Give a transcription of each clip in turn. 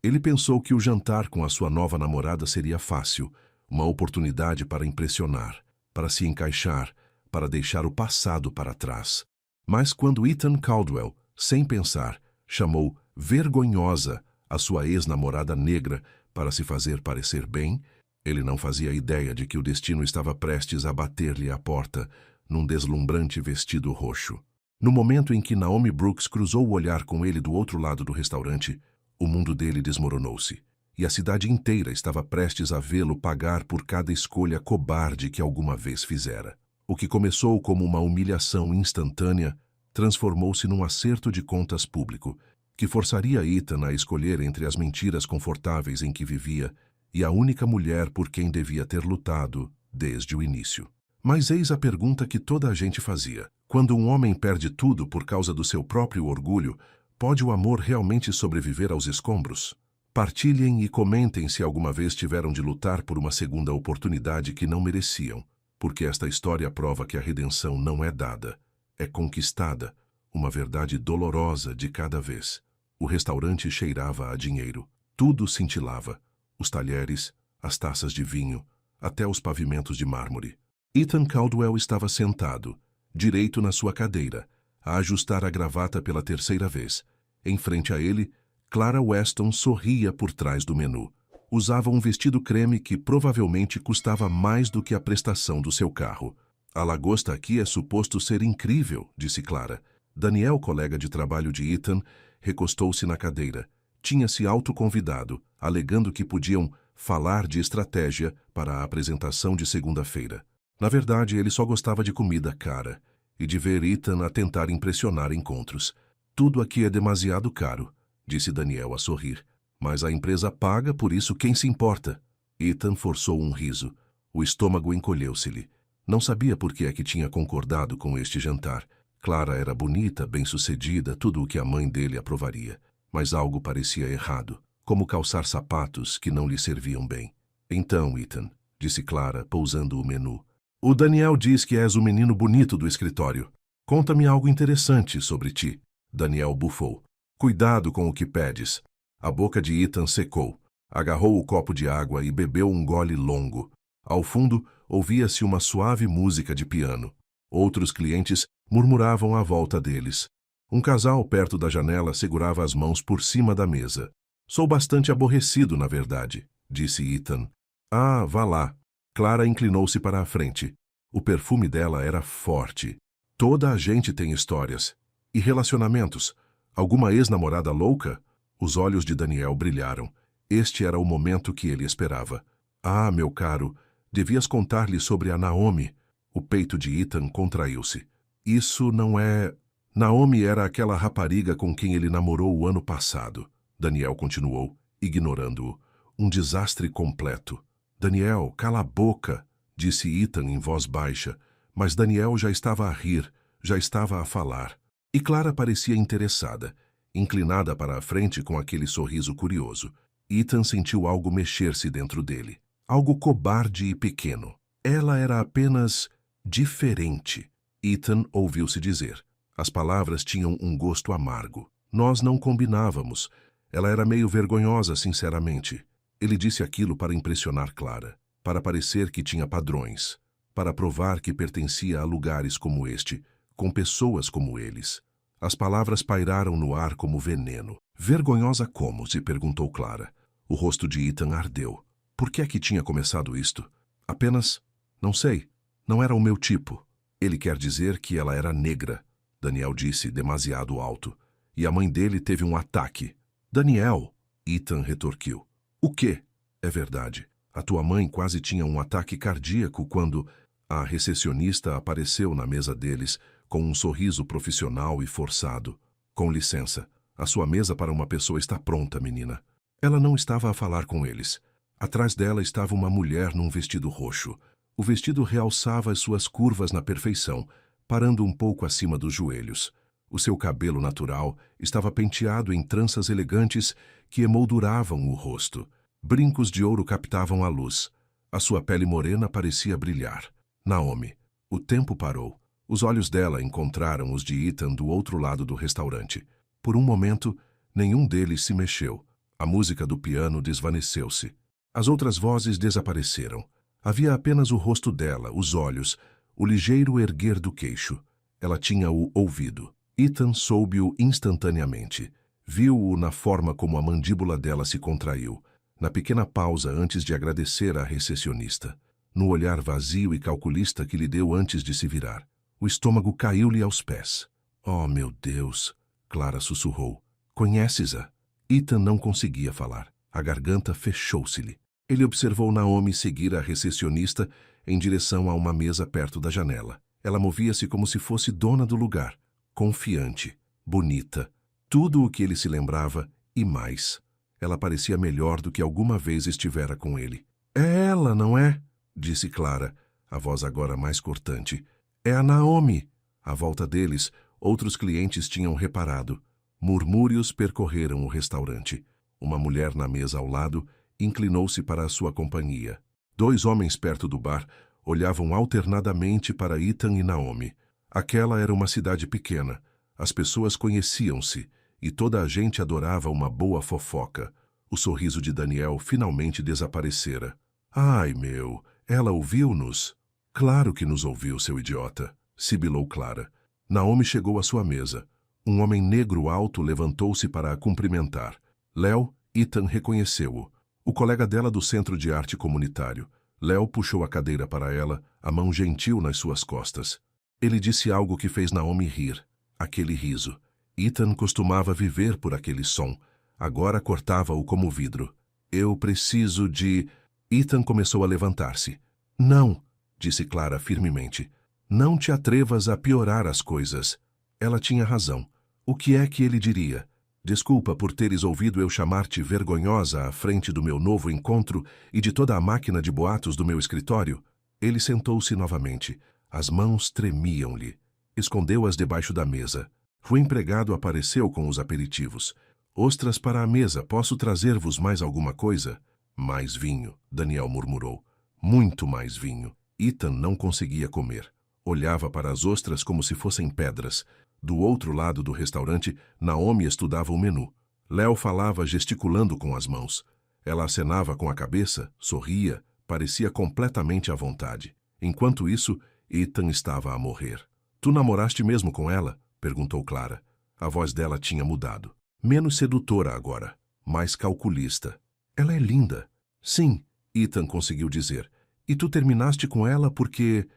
Ele pensou que o jantar com a sua nova namorada seria fácil, uma oportunidade para impressionar, para se encaixar, para deixar o passado para trás. Mas quando Ethan Caldwell, sem pensar, chamou vergonhosa a sua ex-namorada negra para se fazer parecer bem, ele não fazia ideia de que o destino estava prestes a bater-lhe à porta num deslumbrante vestido roxo. No momento em que Naomi Brooks cruzou o olhar com ele do outro lado do restaurante, o mundo dele desmoronou-se, e a cidade inteira estava prestes a vê-lo pagar por cada escolha cobarde que alguma vez fizera. O que começou como uma humilhação instantânea transformou-se num acerto de contas público, que forçaria Ethan a escolher entre as mentiras confortáveis em que vivia e a única mulher por quem devia ter lutado desde o início. Mas eis a pergunta que toda a gente fazia. Quando um homem perde tudo por causa do seu próprio orgulho, pode o amor realmente sobreviver aos escombros? Partilhem e comentem se alguma vez tiveram de lutar por uma segunda oportunidade que não mereciam, porque esta história prova que a redenção não é dada, é conquistada, uma verdade dolorosa de cada vez. O restaurante cheirava a dinheiro, tudo cintilava, os talheres, as taças de vinho, até os pavimentos de mármore. Ethan Caldwell estava sentado, direito na sua cadeira, a ajustar a gravata pela terceira vez. Em frente a ele, Clara Weston sorria por trás do menu. Usava um vestido creme que provavelmente custava mais do que a prestação do seu carro. A lagosta aqui é suposto ser incrível, disse Clara. Daniel, colega de trabalho de Ethan, recostou-se na cadeira. Tinha-se autoconvidado, alegando que podiam falar de estratégia para a apresentação de segunda-feira. Na verdade, ele só gostava de comida cara e de ver Ethan a tentar impressionar encontros. Tudo aqui é demasiado caro, disse Daniel a sorrir. Mas a empresa paga, por isso quem se importa? Ethan forçou um riso. O estômago encolheu-se-lhe. Não sabia por que é que tinha concordado com este jantar. Clara era bonita, bem-sucedida, tudo o que a mãe dele aprovaria. Mas algo parecia errado, como calçar sapatos que não lhe serviam bem. Então, Ethan, disse Clara, pousando o menu. O Daniel diz que és o menino bonito do escritório. Conta-me algo interessante sobre ti. Daniel bufou. Cuidado com o que pedes. A boca de Ethan secou. Agarrou o copo de água e bebeu um gole longo. Ao fundo, ouvia-se uma suave música de piano. Outros clientes murmuravam à volta deles. Um casal perto da janela segurava as mãos por cima da mesa. Sou bastante aborrecido, na verdade, disse Ethan. Ah, vá lá. Clara inclinou-se para a frente. O perfume dela era forte. Toda a gente tem histórias. E relacionamentos. Alguma ex-namorada louca? Os olhos de Daniel brilharam. Este era o momento que ele esperava. Ah, meu caro, devias contar-lhe sobre a Naomi. O peito de Ethan contraiu-se. Isso não é... Naomi era aquela rapariga com quem ele namorou o ano passado. Daniel continuou, ignorando-o. Um desastre completo. Daniel, cala a boca, disse Ethan em voz baixa, mas Daniel já estava a rir, já estava a falar. E Clara parecia interessada, inclinada para a frente com aquele sorriso curioso. Ethan sentiu algo mexer-se dentro dele, algo cobarde e pequeno. Ela era apenas diferente. Ethan ouviu-se dizer. As palavras tinham um gosto amargo. Nós não combinávamos. Ela era meio vergonhosa, sinceramente. Ele disse aquilo para impressionar Clara, para parecer que tinha padrões, para provar que pertencia a lugares como este, com pessoas como eles. As palavras pairaram no ar como veneno. Vergonhosa como? Se perguntou Clara. O rosto de Ethan ardeu. Por que é que tinha começado isto? Apenas, não sei, não era o meu tipo. Ele quer dizer que ela era negra, Daniel disse demasiado alto. E a mãe dele teve um ataque. Daniel, Ethan retorquiu. O quê? É verdade. A tua mãe quase tinha um ataque cardíaco quando a recepcionista apareceu na mesa deles com um sorriso profissional e forçado. Com licença, a sua mesa para uma pessoa está pronta, menina. Ela não estava a falar com eles. Atrás dela estava uma mulher num vestido roxo. O vestido realçava as suas curvas na perfeição, parando um pouco acima dos joelhos. O seu cabelo natural estava penteado em tranças elegantes que emolduravam o rosto. Brincos de ouro captavam a luz. A sua pele morena parecia brilhar. Naomi. O tempo parou. Os olhos dela encontraram os de Ethan do outro lado do restaurante. Por um momento, nenhum deles se mexeu. A música do piano desvaneceu-se. As outras vozes desapareceram. Havia apenas o rosto dela, os olhos, o ligeiro erguer do queixo. Ela tinha-o ouvido. Ethan soube-o instantaneamente. Viu-o na forma como a mandíbula dela se contraiu, na pequena pausa antes de agradecer à recepcionista, no olhar vazio e calculista que lhe deu antes de se virar. O estômago caiu-lhe aos pés. Oh, meu Deus! Clara sussurrou. Conheces-a? Ethan não conseguia falar. A garganta fechou-se-lhe. Ele observou Naomi seguir a recepcionista em direção a uma mesa perto da janela. Ela movia-se como se fosse dona do lugar, confiante, bonita, tudo o que ele se lembrava e mais. Ela parecia melhor do que alguma vez estivera com ele. É ela, não é? Disse Clara, a voz agora mais cortante. É a Naomi. À volta deles, outros clientes tinham reparado. Murmúrios percorreram o restaurante. Uma mulher na mesa ao lado inclinou-se para a sua companhia. 2 homens perto do bar olhavam alternadamente para Ethan e Naomi. Aquela era uma cidade pequena. As pessoas conheciam-se e toda a gente adorava uma boa fofoca. O sorriso de Daniel finalmente desaparecera. Ai, meu, ela ouviu-nos? Claro que nos ouviu, seu idiota, sibilou Clara. Naomi chegou à sua mesa. Um homem negro alto levantou-se para a cumprimentar. Léo, Ethan reconheceu-o. O colega dela do Centro de Arte Comunitário. Léo puxou a cadeira para ela, a mão gentil nas suas costas. Ele disse algo que fez Naomi rir. Aquele riso. Ethan costumava viver por aquele som. Agora cortava-o como vidro. Eu preciso de... Ethan começou a levantar-se. Não, disse Clara firmemente. Não te atrevas a piorar as coisas. Ela tinha razão. O que é que ele diria? Desculpa por teres ouvido eu chamar-te vergonhosa à frente do meu novo encontro e de toda a máquina de boatos do meu escritório? Ele sentou-se novamente. As mãos tremiam-lhe. Escondeu-as debaixo da mesa. O empregado apareceu com os aperitivos. Ostras para a mesa, posso trazer-vos mais alguma coisa? Mais vinho, Daniel murmurou. Muito mais vinho. Ethan não conseguia comer. Olhava para as ostras como se fossem pedras. Do outro lado do restaurante, Naomi estudava o menu. Léo falava gesticulando com as mãos. Ela acenava com a cabeça, sorria, parecia completamente à vontade. Enquanto isso, Ethan estava a morrer. Tu namoraste mesmo com ela? Perguntou Clara. A voz dela tinha mudado. Menos sedutora agora, mais calculista. Ela é linda. Sim, Ethan conseguiu dizer. E tu terminaste com ela porque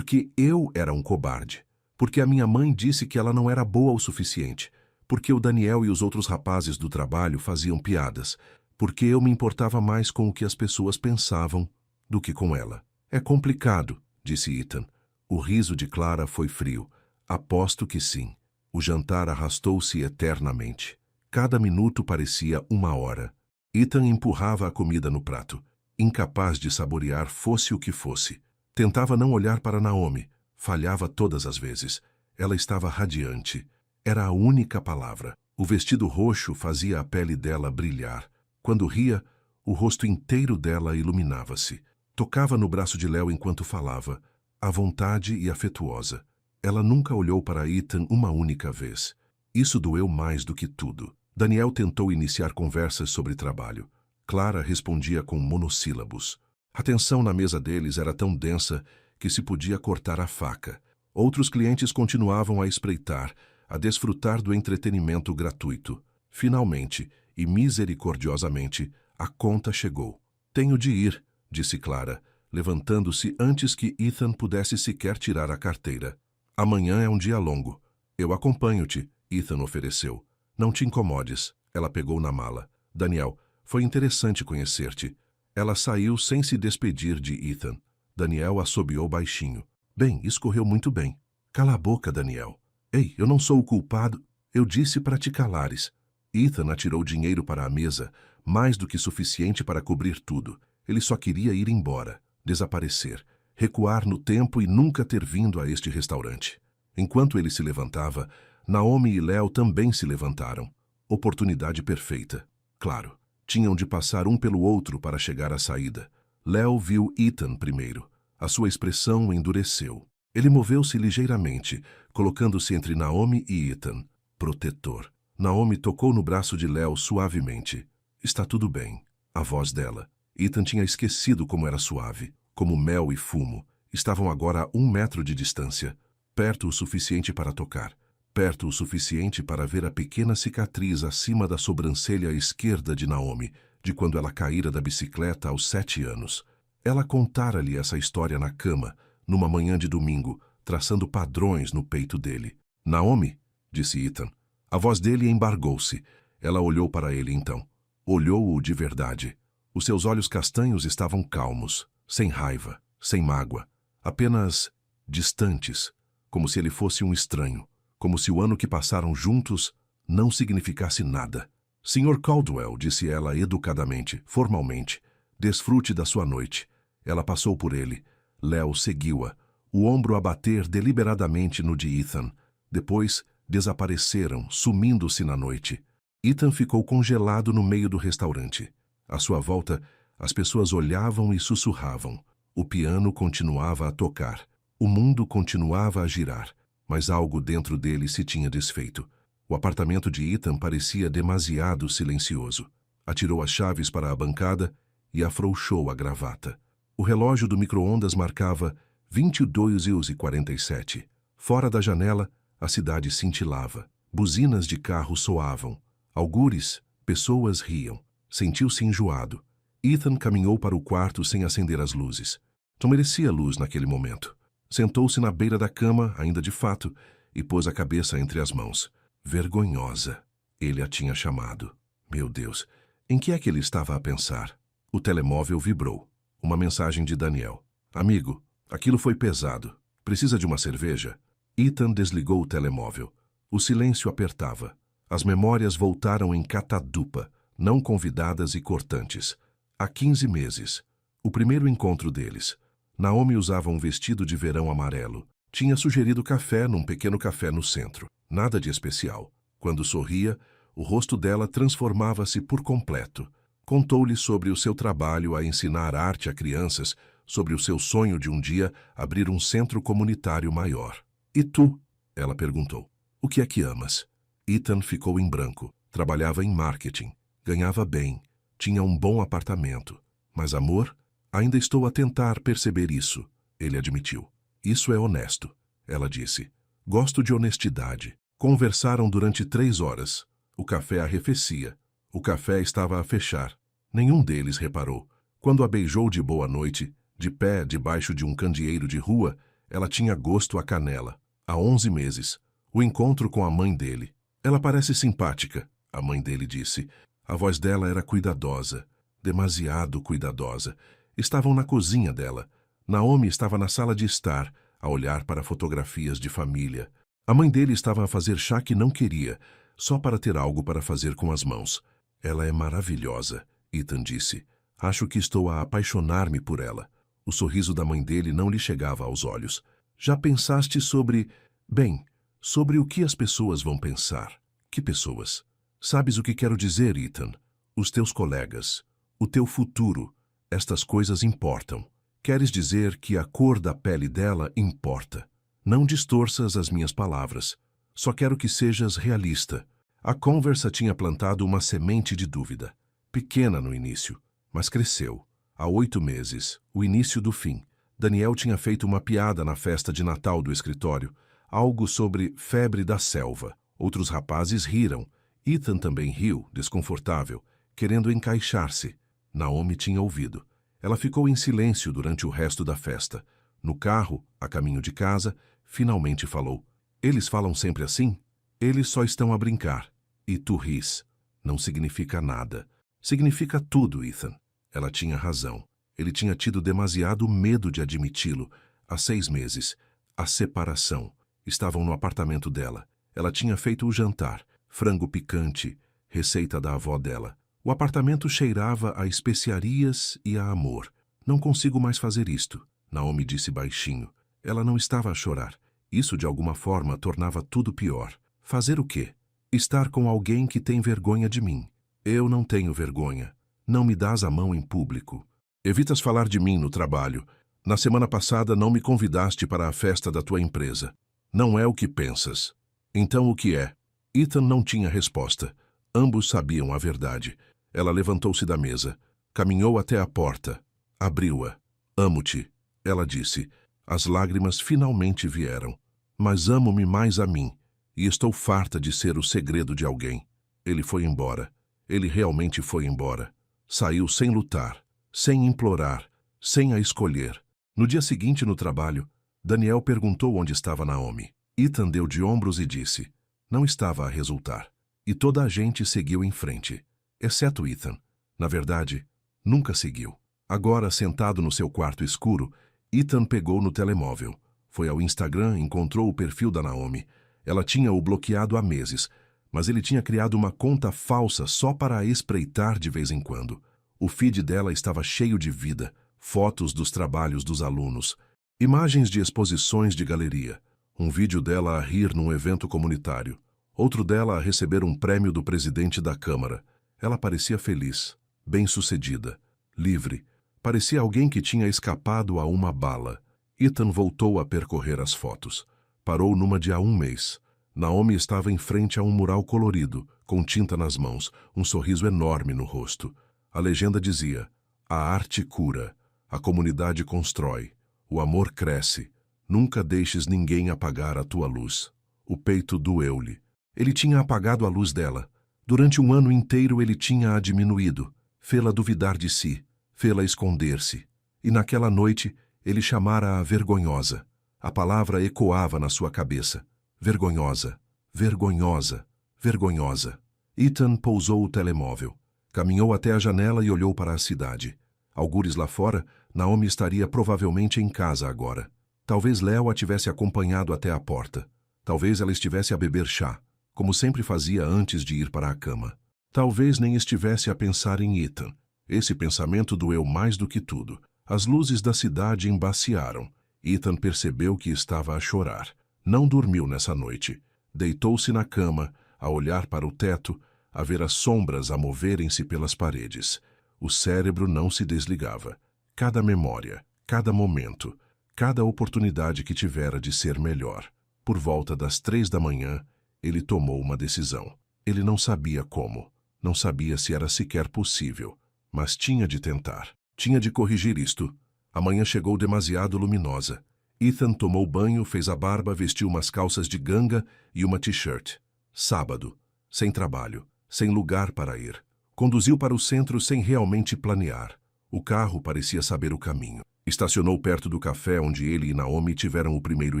eu era um cobarde. Porque a minha mãe disse que ela não era boa o suficiente. Porque o Daniel e os outros rapazes do trabalho faziam piadas. Porque eu me importava mais com o que as pessoas pensavam do que com ela. É complicado, disse Ethan. O riso de Clara foi frio. Aposto que sim. O jantar arrastou-se eternamente. Cada minuto parecia 1 hora. Ethan empurrava a comida no prato, incapaz de saborear fosse o que fosse. Tentava não olhar para Naomi. Falhava todas as vezes. Ela estava radiante. Era a única palavra. O vestido roxo fazia a pele dela brilhar. Quando ria, o rosto inteiro dela iluminava-se. Tocava no braço de Léo enquanto falava, à vontade e afetuosa. Ela nunca olhou para Ethan uma única vez. Isso doeu mais do que tudo. Daniel tentou iniciar conversas sobre trabalho. Clara respondia com monossílabos. A tensão na mesa deles era tão densa que se podia cortar a faca. Outros clientes continuavam a espreitar, a desfrutar do entretenimento gratuito. Finalmente, e misericordiosamente, a conta chegou. Tenho de ir, disse Clara, levantando-se antes que Ethan pudesse sequer tirar a carteira. Amanhã é um dia longo. Eu acompanho-te, Ethan ofereceu. Não te incomodes. Ela pegou na mala. Daniel, foi interessante conhecer-te. Ela saiu sem se despedir de Ethan. Daniel assobiou baixinho. Bem, escorreu muito bem. Cala a boca, Daniel. Ei, eu não sou o culpado. Eu disse para te calares. Ethan atirou dinheiro para a mesa, mais do que suficiente para cobrir tudo. Ele só queria ir embora, desaparecer, recuar no tempo e nunca ter vindo a este restaurante. Enquanto ele se levantava, Naomi e Léo também se levantaram. Oportunidade perfeita. Claro, tinham de passar um pelo outro para chegar à saída. Léo viu Ethan primeiro. A sua expressão endureceu. Ele moveu-se ligeiramente, colocando-se entre Naomi e Ethan. Protetor. Naomi tocou no braço de Léo suavemente. Está tudo bem. A voz dela. Ethan tinha esquecido como era suave, como mel e fumo. Estavam agora a 1 metro de distância, perto o suficiente para tocar, perto o suficiente para ver a pequena cicatriz acima da sobrancelha esquerda de Naomi, de quando ela caíra da bicicleta aos 7 anos. Ela contara-lhe essa história na cama, numa manhã de domingo, traçando padrões no peito dele. Naomi, disse Ethan. A voz dele embargou-se. Ela olhou para ele então. Olhou-o de verdade. Os seus olhos castanhos estavam calmos, sem raiva, sem mágoa, apenas distantes, como se ele fosse um estranho, como se o ano que passaram juntos não significasse nada. Sr. Caldwell, disse ela educadamente, formalmente, desfrute da sua noite. Ela passou por ele. Léo seguiu-a, o ombro a bater deliberadamente no de Ethan. Depois, desapareceram, sumindo-se na noite. Ethan ficou congelado no meio do restaurante. À sua volta, as pessoas olhavam e sussurravam. O piano continuava a tocar. O mundo continuava a girar, mas algo dentro dele se tinha desfeito. O apartamento de Ethan parecia demasiado silencioso. Atirou as chaves para a bancada e afrouxou a gravata. O relógio do micro-ondas marcava 22h47. Fora da janela, a cidade cintilava. Buzinas de carro soavam. Algures, pessoas riam. Sentiu-se enjoado. Ethan caminhou para o quarto sem acender as luzes. Não merecia luz naquele momento. Sentou-se na beira da cama, ainda de fato, e pôs a cabeça entre as mãos. Vergonhosa. Ele a tinha chamado. Meu Deus, em que é que ele estava a pensar? O telemóvel vibrou. Uma mensagem de Daniel. Amigo, aquilo foi pesado. Precisa de uma cerveja? Ethan desligou o telemóvel. O silêncio apertava. As memórias voltaram em catadupa, não convidadas e cortantes. Há 15 meses. O primeiro encontro deles. Naomi usava um vestido de verão amarelo. Tinha sugerido café num pequeno café no centro. Nada de especial. Quando sorria, o rosto dela transformava-se por completo. Contou-lhe sobre o seu trabalho a ensinar arte a crianças, sobre o seu sonho de um dia abrir um centro comunitário maior. E tu? Ela perguntou. O que é que amas? Ethan ficou em branco. Trabalhava em marketing. Ganhava bem. Tinha um bom apartamento. Mas amor? Ainda estou a tentar perceber isso, ele admitiu. Isso é honesto, ela disse. Gosto de honestidade. Conversaram durante 3 horas. O café arrefecia. O café estava a fechar. Nenhum deles reparou. Quando a beijou de boa noite, de pé debaixo de um candeeiro de rua, ela tinha gosto a canela. Há 11 meses. O encontro com a mãe dele. Ela parece simpática, a mãe dele disse. A voz dela era cuidadosa. Demasiado cuidadosa. Estavam na cozinha dela. Naomi estava na sala de estar, a olhar para fotografias de família. A mãe dele estava a fazer chá que não queria, só para ter algo para fazer com as mãos. Ela é maravilhosa, Ethan disse. Acho que estou a apaixonar-me por ela. O sorriso da mãe dele não lhe chegava aos olhos. Já pensaste sobre... Bem, sobre o que as pessoas vão pensar? Que pessoas? Sabes o que quero dizer, Ethan? Os teus colegas. O teu futuro. Estas coisas importam. Queres dizer que a cor da pele dela importa. Não distorças as minhas palavras. Só quero que sejas realista. A conversa tinha plantado uma semente de dúvida. Pequena no início, mas cresceu. Há 8 meses, o início do fim. Daniel tinha feito uma piada na festa de Natal do escritório. Algo sobre febre da selva. Outros rapazes riram. Ethan também riu, desconfortável, querendo encaixar-se. Naomi tinha ouvido. Ela ficou em silêncio durante o resto da festa. No carro, a caminho de casa, finalmente falou. Eles falam sempre assim? Eles só estão a brincar. E tu ris. Não significa nada. Significa tudo, Ethan. Ela tinha razão. Ele tinha tido demasiado medo de admiti-lo. Há 6 meses. A separação. Estavam no apartamento dela. Ela tinha feito o jantar. Frango picante. Receita da avó dela. O apartamento cheirava a especiarias e a amor. Não consigo mais fazer isto, Naomi disse baixinho. Ela não estava a chorar. Isso, de alguma forma, tornava tudo pior. Fazer o quê? Estar com alguém que tem vergonha de mim. Eu não tenho vergonha. Não me dás a mão em público. Evitas falar de mim no trabalho. Na semana passada não me convidaste para a festa da tua empresa. Não é o que pensas. Então o que é? Ethan não tinha resposta. Ambos sabiam a verdade. Ela levantou-se da mesa, caminhou até a porta, abriu-a. Amo-te, ela disse. As lágrimas finalmente vieram. Mas amo-me mais a mim, e estou farta de ser o segredo de alguém. Ele foi embora. Ele realmente foi embora. Saiu sem lutar, sem implorar, sem a escolher. No dia seguinte, no trabalho, Daniel perguntou onde estava Naomi. Ethan deu de ombros e disse: não estava a resultar. E toda a gente seguiu em frente, exceto Ethan. Na verdade, nunca seguiu. Agora, sentado no seu quarto escuro, Ethan pegou no telemóvel. Foi ao Instagram, encontrou o perfil da Naomi. Ela tinha-o bloqueado há meses, mas ele tinha criado uma conta falsa só para a espreitar de vez em quando. O feed dela estava cheio de vida, fotos dos trabalhos dos alunos, imagens de exposições de galeria, um vídeo dela a rir num evento comunitário, outro dela a receber um prêmio do presidente da Câmara. Ela parecia feliz, bem-sucedida, livre. Parecia alguém que tinha escapado a uma bala. Ethan voltou a percorrer as fotos. Parou numa de há um mês. Naomi estava em frente a um mural colorido, com tinta nas mãos, um sorriso enorme no rosto. A legenda dizia: a arte cura, a comunidade constrói, o amor cresce, nunca deixes ninguém apagar a tua luz. O peito doeu-lhe. Ele tinha apagado a luz dela. Durante um ano inteiro ele tinha-a diminuído, fê-la duvidar de si, fê-la esconder-se. E naquela noite ele chamara-a vergonhosa. A palavra ecoava na sua cabeça. Vergonhosa, vergonhosa, vergonhosa. Ethan pousou o telemóvel. Caminhou até a janela e olhou para a cidade. Algures lá fora, Naomi estaria provavelmente em casa agora. Talvez Léo a tivesse acompanhado até a porta. Talvez ela estivesse a beber chá, como sempre fazia antes de ir para a cama. Talvez nem estivesse a pensar em Ethan. Esse pensamento doeu mais do que tudo. As luzes da cidade embaciaram. Ethan percebeu que estava a chorar. Não dormiu nessa noite. Deitou-se na cama, a olhar para o teto, a ver as sombras a moverem-se pelas paredes. O cérebro não se desligava. Cada memória, cada momento, cada oportunidade que tivera de ser melhor. Por volta das 3 da manhã, ele tomou uma decisão. Ele não sabia como, não sabia se era sequer possível, mas tinha de tentar. Tinha de corrigir isto. A manhã chegou demasiado luminosa. Ethan tomou banho, fez a barba, vestiu umas calças de ganga e uma t-shirt. Sábado, sem trabalho, sem lugar para ir. Conduziu para o centro sem realmente planear. O carro parecia saber o caminho. Estacionou perto do café onde ele e Naomi tiveram o primeiro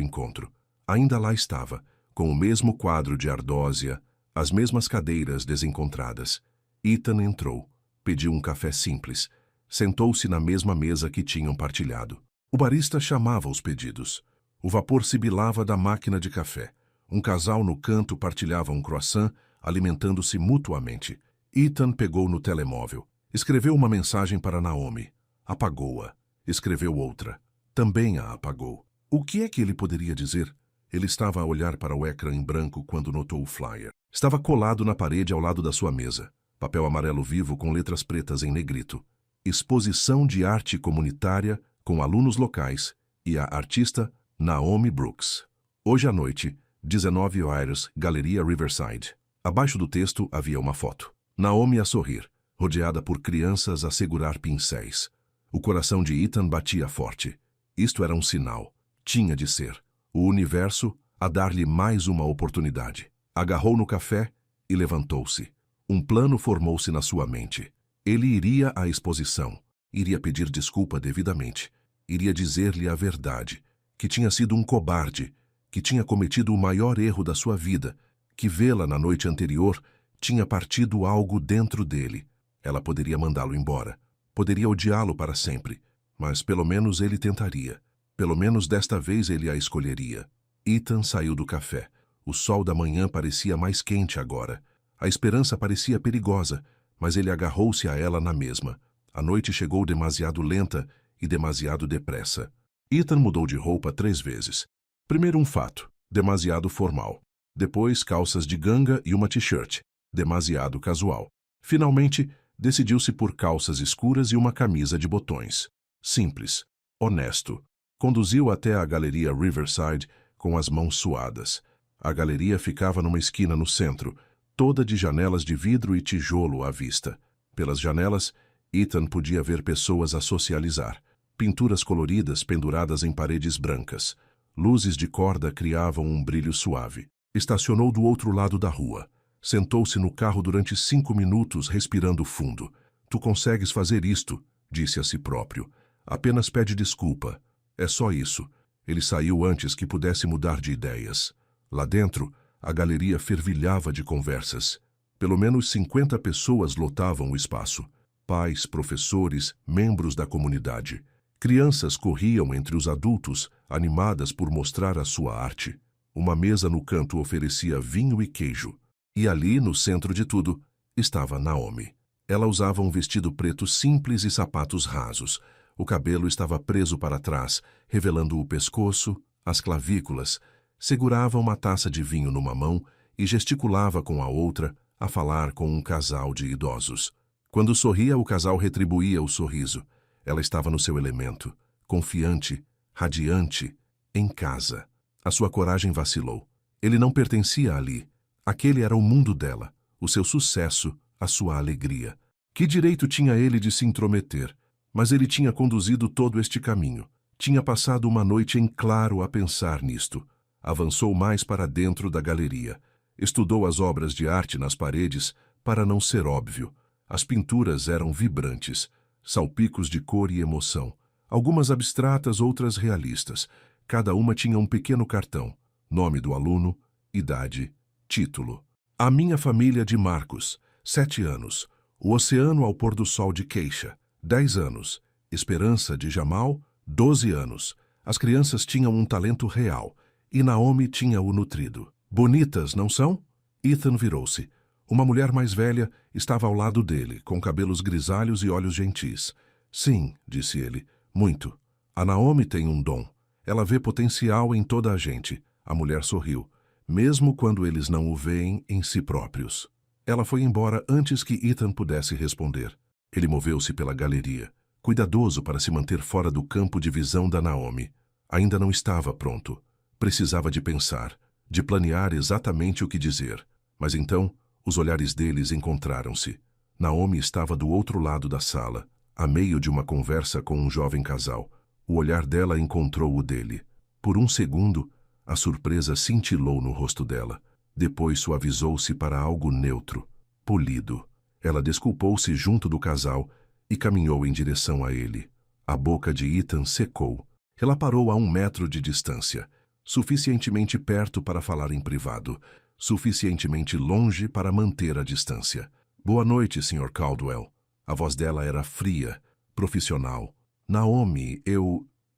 encontro. Ainda lá estava, com o mesmo quadro de ardósia, as mesmas cadeiras desencontradas. Ethan entrou, pediu um café simples. Sentou-se na mesma mesa que tinham partilhado. O barista chamava os pedidos. O vapor sibilava da máquina de café. Um casal no canto partilhava um croissant, alimentando-se mutuamente. Ethan pegou no telemóvel. Escreveu uma mensagem para Naomi. Apagou-a. Escreveu outra. Também a apagou. O que é que ele poderia dizer? Ele estava a olhar para o ecrã em branco quando notou o flyer. Estava colado na parede ao lado da sua mesa. Papel amarelo vivo com letras pretas em negrito. Exposição de arte comunitária com alunos locais e a artista Naomi Brooks. Hoje à noite, 19 horas, Galeria Riverside. Abaixo do texto havia uma foto. Naomi a sorrir, rodeada por crianças a segurar pincéis. O coração de Ethan batia forte. Isto era um sinal. Tinha de ser. O universo a dar-lhe mais uma oportunidade. Agarrou no café e levantou-se. Um plano formou-se na sua mente. Ele iria à exposição. Iria pedir desculpa devidamente. Iria dizer-lhe a verdade, que tinha sido um cobarde, que tinha cometido o maior erro da sua vida, que vê-la na noite anterior tinha partido algo dentro dele. Ela poderia mandá-lo embora, poderia odiá-lo para sempre, mas pelo menos ele tentaria. Pelo menos desta vez ele a escolheria. Ethan saiu do café. O sol da manhã parecia mais quente agora. A esperança parecia perigosa, mas ele agarrou-se a ela na mesma. A noite chegou demasiado lenta e demasiado depressa. Ethan mudou de roupa 3 vezes. Primeiro um fato, demasiado formal. Depois calças de ganga e uma t-shirt, demasiado casual. Finalmente, decidiu-se por calças escuras e uma camisa de botões. Simples, honesto. Conduziu até a Galeria Riverside com as mãos suadas. A galeria ficava numa esquina no centro, toda de janelas de vidro e tijolo à vista. Pelas janelas, Ethan podia ver pessoas a socializar. Pinturas coloridas penduradas em paredes brancas. Luzes de corda criavam um brilho suave. Estacionou do outro lado da rua. Sentou-se no carro durante 5 minutos, respirando fundo. Tu consegues fazer isto, disse a si próprio. Apenas pede desculpa. É só isso. Ele saiu antes que pudesse mudar de ideias. Lá dentro, a galeria fervilhava de conversas. Pelo menos 50 pessoas lotavam o espaço. Pais, professores, membros da comunidade. Crianças corriam entre os adultos, animadas por mostrar a sua arte. Uma mesa no canto oferecia vinho e queijo. E ali, no centro de tudo, estava Naomi. Ela usava um vestido preto simples e sapatos rasos. O cabelo estava preso para trás, revelando o pescoço, as clavículas. Segurava uma taça de vinho numa mão e gesticulava com a outra, a falar com um casal de idosos. Quando sorria, o casal retribuía o sorriso. Ela estava no seu elemento, confiante, radiante, em casa. A sua coragem vacilou. Ele não pertencia ali. Aquele era o mundo dela, o seu sucesso, a sua alegria. Que direito tinha ele de se intrometer? Mas ele tinha conduzido todo este caminho. Tinha passado uma noite em claro a pensar nisto. Avançou mais para dentro da galeria. Estudou as obras de arte nas paredes para não ser óbvio. As pinturas eram vibrantes, salpicos de cor e emoção. Algumas abstratas, outras realistas. Cada uma tinha um pequeno cartão. Nome do aluno, idade, título. A minha família de Marcos, 7 anos. O oceano ao pôr do sol de Keisha, 10 anos. Esperança de Jamal, 12 anos. As crianças tinham um talento real, e Naomi tinha o nutrido. Bonitas, não são? Ethan virou-se. Uma mulher mais velha estava ao lado dele, com cabelos grisalhos e olhos gentis. Sim, disse ele, muito. A Naomi tem um dom. Ela vê potencial em toda a gente. A mulher sorriu, mesmo quando eles não o veem em si próprios. Ela foi embora antes que Ethan pudesse responder. Ele moveu-se pela galeria, cuidadoso para se manter fora do campo de visão da Naomi. Ainda não estava pronto. Precisava de pensar, de planear exatamente o que dizer. Mas então, os olhares deles encontraram-se. Naomi estava do outro lado da sala, a meio de uma conversa com um jovem casal. O olhar dela encontrou o dele. Por um segundo, a surpresa cintilou no rosto dela. Depois suavizou-se para algo neutro, polido. Ela desculpou-se junto do casal e caminhou em direção a ele. A boca de Ethan secou. Ela parou a 1 metro de distância, suficientemente perto para falar em privado, suficientemente longe para manter a distância. Boa noite, Sr. Caldwell. A voz dela era fria, profissional. Naomi,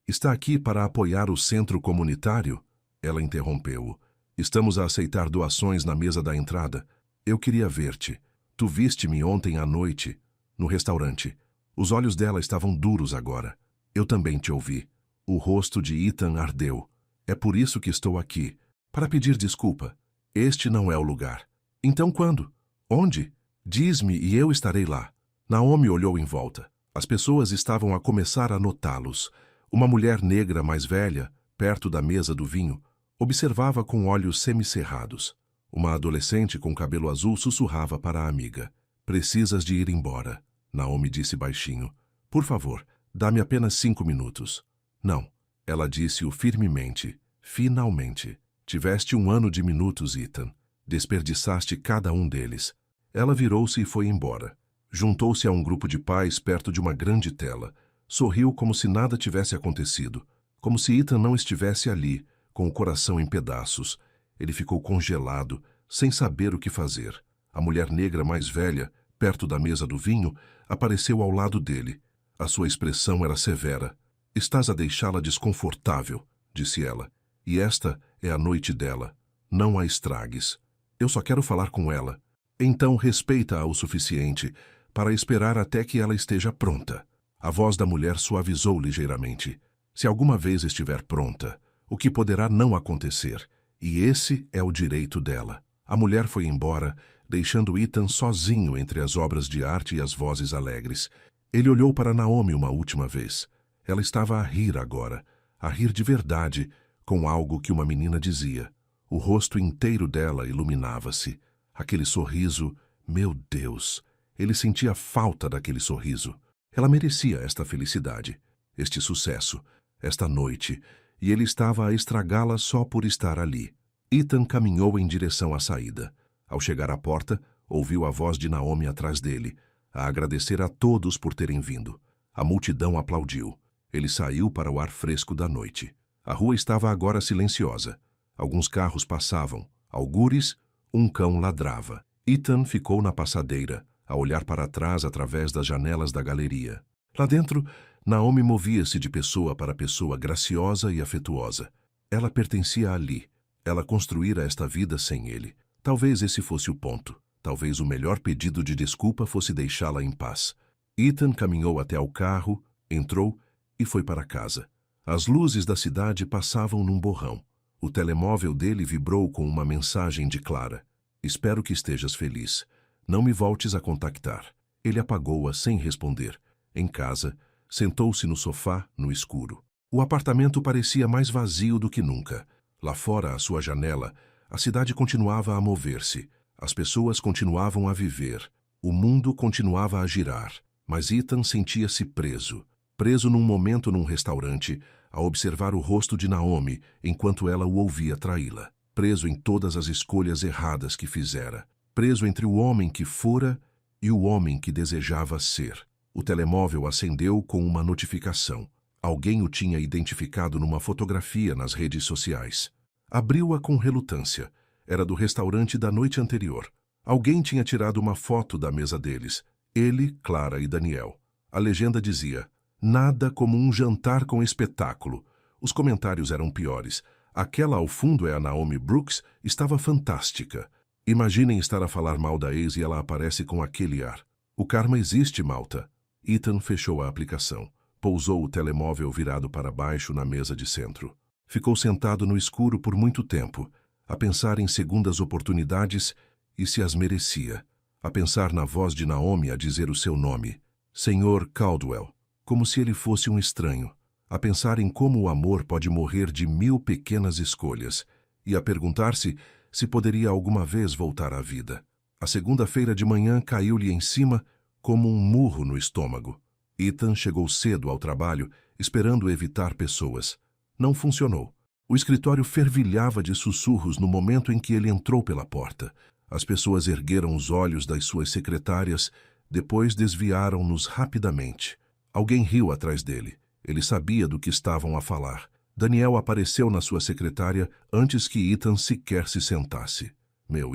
Está aqui para apoiar o centro comunitário? Ela interrompeu-o. Estamos a aceitar doações na mesa da entrada. Eu queria ver-te. Tu viste-me ontem à noite, no restaurante. Os olhos dela estavam duros agora. Eu também te ouvi. O rosto de Ethan ardeu. É por isso que estou aqui. Para pedir desculpa. Este não é o lugar. Então quando? Onde? Diz-me e eu estarei lá. Naomi olhou em volta. As pessoas estavam a começar a notá-los. Uma mulher negra mais velha, perto da mesa do vinho, observava com olhos semicerrados. Uma adolescente com cabelo azul sussurrava para a amiga. Precisas de ir embora, Naomi disse baixinho. Por favor, dá-me apenas 5 minutos. Não, ela disse-o firmemente. Finalmente. Tiveste 1 ano de minutos, Ethan. Desperdiçaste cada um deles. Ela virou-se e foi embora. Juntou-se a um grupo de pais perto de uma grande tela. Sorriu como se nada tivesse acontecido. Como se Ethan não estivesse ali, com o coração em pedaços. Ele ficou congelado, sem saber o que fazer. A mulher negra mais velha, perto da mesa do vinho, apareceu ao lado dele. A sua expressão era severa. Estás a deixá-la desconfortável, disse ela. E esta é a noite dela. Não a estragues. Eu só quero falar com ela. Então respeita-a o suficiente para esperar até que ela esteja pronta. A voz da mulher suavizou ligeiramente. Se alguma vez estiver pronta, o que poderá não acontecer, e esse é o direito dela. A mulher foi embora, deixando Ethan sozinho entre as obras de arte e as vozes alegres. Ele olhou para Naomi uma última vez. Ela estava a rir agora, a rir de verdade, com algo que uma menina dizia. O rosto inteiro dela iluminava-se. Aquele sorriso, meu Deus, Ele sentia falta daquele sorriso. Ela merecia esta felicidade, este sucesso, esta noite, e ele estava a estragá-la só por estar ali. Ethan caminhou em direção à saída. Ao chegar à porta, ouviu a voz de Naomi atrás dele, a agradecer a todos por terem vindo. A multidão aplaudiu. Ele saiu para o ar fresco da noite. A rua estava agora silenciosa. Alguns carros passavam. Algures, um cão ladrava. Ethan ficou na passadeira, a olhar para trás através das janelas da galeria. Lá dentro, Naomi movia-se de pessoa para pessoa, graciosa e afetuosa. Ela pertencia ali. Ela construíra esta vida sem ele. Talvez esse fosse o ponto. Talvez o melhor pedido de desculpa fosse deixá-la em paz. Ethan caminhou até ao carro, entrou e foi para casa. As luzes da cidade passavam num borrão. O telemóvel dele vibrou com uma mensagem de Clara. Espero que estejas feliz. Não me voltes a contactar. Ele apagou-a sem responder. Em casa, sentou-se no sofá, no escuro. O apartamento parecia mais vazio do que nunca. Lá fora, à sua janela, a cidade continuava a mover-se. As pessoas continuavam a viver. O mundo continuava a girar. Mas Ethan sentia-se preso. Preso num momento num restaurante, a observar o rosto de Naomi enquanto ela o ouvia traí-la. Preso em todas as escolhas erradas que fizera. Preso entre o homem que fora e o homem que desejava ser. O telemóvel acendeu com uma notificação. Alguém o tinha identificado numa fotografia nas redes sociais. Abriu-a com relutância. Era do restaurante da noite anterior. Alguém tinha tirado uma foto da mesa deles. Ele, Clara e Daniel. A legenda dizia: nada como um jantar com espetáculo. Os comentários eram piores. Aquela ao fundo é a Naomi Brooks, estava fantástica. Imaginem estar a falar mal da ex e ela aparece com aquele ar. O karma existe, malta. Ethan fechou a aplicação. Pousou o telemóvel virado para baixo na mesa de centro. Ficou sentado no escuro por muito tempo, a pensar em segundas oportunidades e se as merecia. A pensar na voz de Naomi a dizer o seu nome, Sr. Caldwell, como se ele fosse um estranho. A pensar em como o amor pode morrer de 1000 pequenas escolhas e a perguntar-se se poderia alguma vez voltar à vida. A segunda-feira de manhã caiu-lhe em cima como um murro no estômago. Ethan chegou cedo ao trabalho, esperando evitar pessoas. Não funcionou. O escritório fervilhava de sussurros no momento em que ele entrou pela porta. As pessoas ergueram os olhos das suas secretárias, depois desviaram-nos rapidamente. Alguém riu atrás dele. Ele sabia do que estavam a falar. Daniel apareceu na sua secretária antes que Ethan sequer se sentasse.